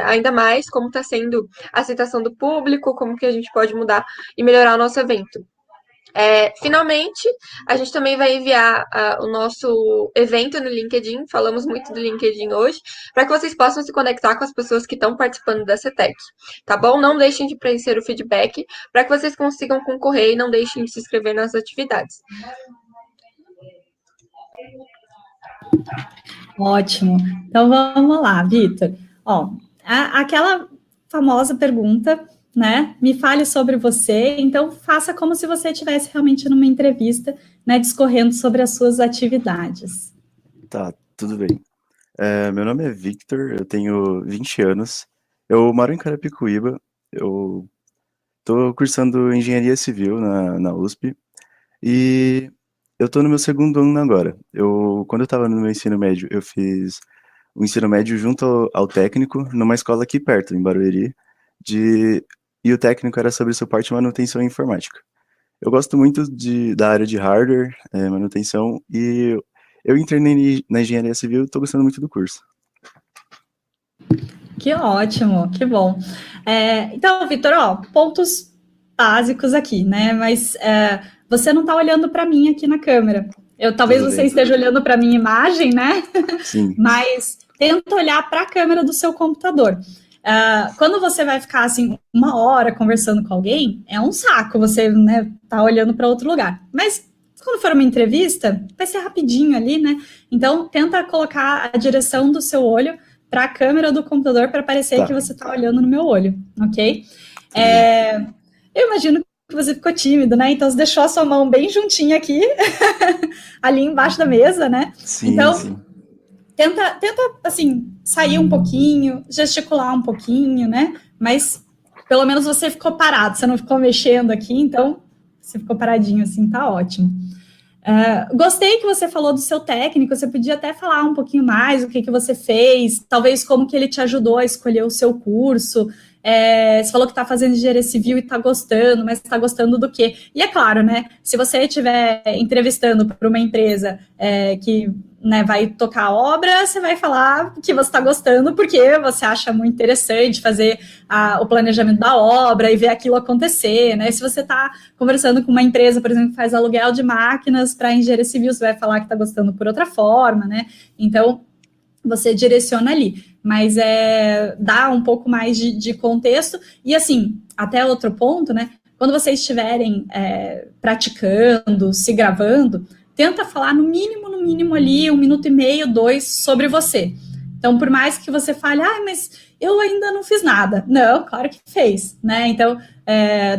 ainda mais como está sendo a aceitação do público, como que a gente pode mudar e melhorar o nosso evento. Finalmente, a gente também vai enviar o nosso evento no LinkedIn, falamos muito do LinkedIn hoje, para que vocês possam se conectar com as pessoas que estão participando da CETEC, tá bom? Não deixem de preencher o feedback, para que vocês consigam concorrer e não deixem de se inscrever nas atividades. Ótimo. Então, vamos lá, Vitor. Aquela famosa pergunta, né? Me fale sobre você. Então, faça como se você estivesse realmente numa entrevista, né? Discorrendo sobre as suas atividades. Tá, tudo bem. Meu nome é Victor, eu tenho 20 anos. Eu moro em Carapicuíba. Eu tô cursando Engenharia Civil na USP. E eu tô no meu segundo ano agora. Quando eu tava no meu ensino médio, eu fiz o ensino médio junto ao técnico, numa escola aqui perto, em Barueri, e o técnico era sobre suporte e manutenção informática. Eu gosto muito da área de hardware, manutenção, e eu entrei na engenharia civil e estou gostando muito do curso. Que ótimo, que bom. Então, Vitor, pontos básicos aqui, né? Mas você não está olhando para mim aqui na câmera. Talvez você esteja olhando para a minha imagem, né? Sim. Mas tenta olhar para a câmera do seu computador. Quando você vai ficar assim 1 hora conversando com alguém, é um saco você, né, tá olhando para outro lugar. Mas quando for uma entrevista, vai ser rapidinho ali, né? Então tenta colocar a direção do seu olho para a câmera do computador para parecer que você está olhando no meu olho, ok? Eu imagino que você ficou tímido, né? Então você deixou a sua mão bem juntinha aqui, ali embaixo da mesa, né? Sim, Então, sim. tenta, assim, sair um pouquinho, gesticular um pouquinho, né? Mas pelo menos você ficou parado, você não ficou mexendo aqui, então você ficou paradinho assim, tá ótimo. Gostei que você falou do seu técnico, você podia até falar um pouquinho mais o que você fez, talvez como que ele te ajudou a escolher o seu curso. Você falou que está fazendo engenharia civil e está gostando, mas está gostando do quê? E é claro, né? Se você estiver entrevistando para uma empresa que, né, vai tocar a obra, você vai falar que você está gostando porque você acha muito interessante fazer o planejamento da obra e ver aquilo acontecer, né? Se você está conversando com uma empresa, por exemplo, que faz aluguel de máquinas para engenharia civil, você vai falar que está gostando por outra forma, né? Então, você direciona ali, mas dá um pouco mais de contexto, e assim, até outro ponto, né, quando vocês estiverem praticando, se gravando, tenta falar no mínimo ali, 1 minuto e meio, 2, sobre você. Então, por mais que você fale, mas eu ainda não fiz nada. Não, claro que fez, né? Então,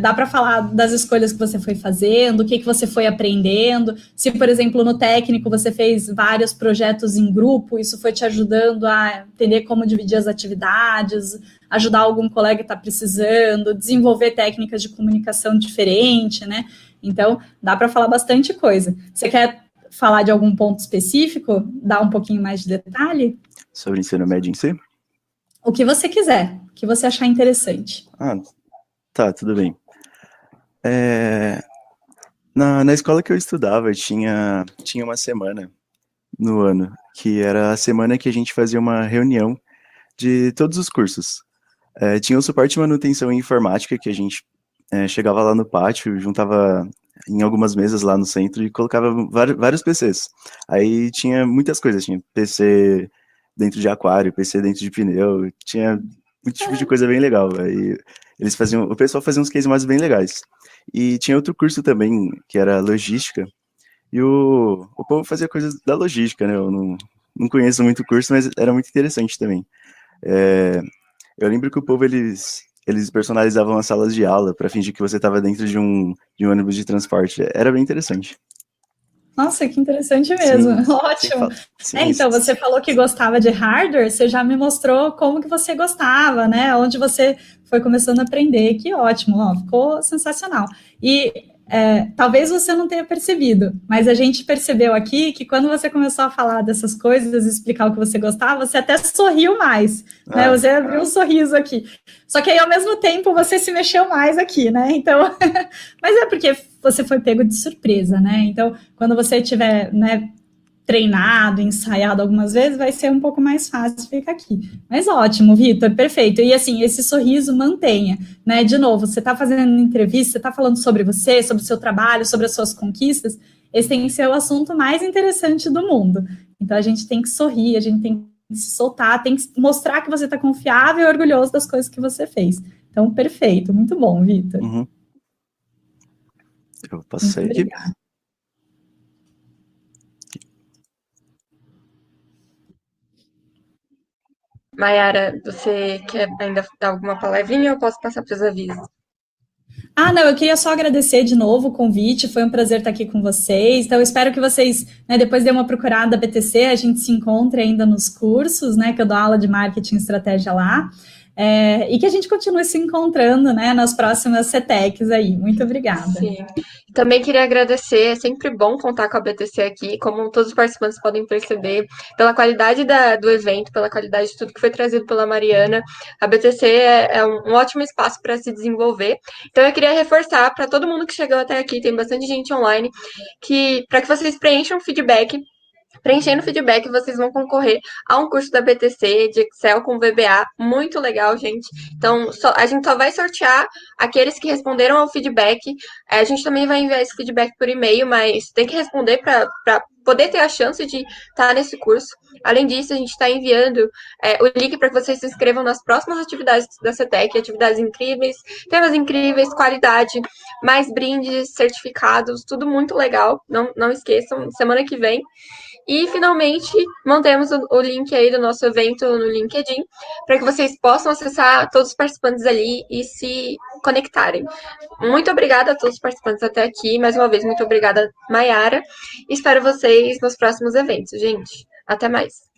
dá para falar das escolhas que você foi fazendo, o que você foi aprendendo. Se, por exemplo, no técnico você fez vários projetos em grupo, isso foi te ajudando a entender como dividir as atividades, ajudar algum colega que está precisando, desenvolver técnicas de comunicação diferente, né? Então, dá para falar bastante coisa. Você quer falar de algum ponto específico? Dar um pouquinho mais de detalhe? Sobre ensino médio em si? O que você quiser, o que você achar interessante. Tá, tudo bem. Na escola que eu estudava, tinha uma semana no ano, que era a semana que a gente fazia uma reunião de todos os cursos. Tinha o suporte de manutenção em informática, que a gente chegava lá no pátio, juntava em algumas mesas lá no centro e colocava vários PCs. Aí tinha muitas coisas, tinha PC dentro de aquário, PC dentro de pneu, tinha muito tipo de coisa bem legal. Aí o pessoal fazia uns case mods bem legais. E tinha outro curso também, que era logística, e o povo fazia coisas da logística, né? Eu não conheço muito o curso, mas era muito interessante também. Eu lembro que o povo, eles personalizavam as salas de aula para fingir que você estava dentro de um ônibus de transporte. Era bem interessante. Nossa, que interessante mesmo. Sim, Ótimo. sim, Então, você falou que gostava de hardware, você já me mostrou como que você gostava, né? Onde você foi começando a aprender. Que ótimo, ó, ficou sensacional. E talvez você não tenha percebido, mas a gente percebeu aqui que quando você começou a falar dessas coisas, explicar o que você gostava, você até sorriu mais, né? Você abriu um sorriso aqui. Só que aí, ao mesmo tempo, você se mexeu mais aqui, né? Então, mas é porque você foi pego de surpresa, né? Então, quando você tiver, né, treinado, ensaiado algumas vezes, vai ser um pouco mais fácil ficar aqui. Mas ótimo, Vitor, perfeito. E assim, esse sorriso mantenha, né? De novo, você está fazendo entrevista, você está falando sobre você, sobre o seu trabalho, sobre as suas conquistas, esse tem que ser o assunto mais interessante do mundo. Então a gente tem que sorrir, a gente tem que se soltar, tem que mostrar que você está confiável e orgulhoso das coisas que você fez. Então, perfeito, muito bom, Vitor. Uhum. Eu posso sair aqui? Mayara, você quer ainda dar alguma palavrinha ou eu posso passar para os avisos? Não, eu queria só agradecer de novo o convite, foi um prazer estar aqui com vocês. Então, eu espero que vocês, né, depois dê uma procurada da BTC, a gente se encontre ainda nos cursos, né, que eu dou aula de marketing e estratégia lá, e que a gente continue se encontrando, né, nas próximas CETECs aí. Muito obrigada. Sim. Também queria agradecer, é sempre bom contar com a BTC aqui, como todos os participantes podem perceber, pela qualidade do evento, pela qualidade de tudo que foi trazido pela Mariana. A BTC é um ótimo espaço para se desenvolver. Então eu queria reforçar para todo mundo que chegou até aqui, tem bastante gente online, que para que vocês preencham o feedback. Preenchendo o feedback, vocês vão concorrer a um curso da BTC de Excel com VBA, muito legal, gente. Então, a gente só vai sortear aqueles que responderam ao feedback. A gente também vai enviar esse feedback por e-mail, mas tem que responder para poder ter a chance de estar nesse curso. Além disso, a gente está enviando o link para que vocês se inscrevam nas próximas atividades da CETEC, atividades incríveis, temas incríveis, qualidade, mais brindes, certificados, tudo muito legal. Não esqueçam, semana que vem. E, finalmente, mantemos o link aí do nosso evento no LinkedIn, para que vocês possam acessar todos os participantes ali e se conectarem. Muito obrigada a todos os participantes até aqui. Mais uma vez, muito obrigada, Mayara. Espero vocês nos próximos eventos, gente. Até mais.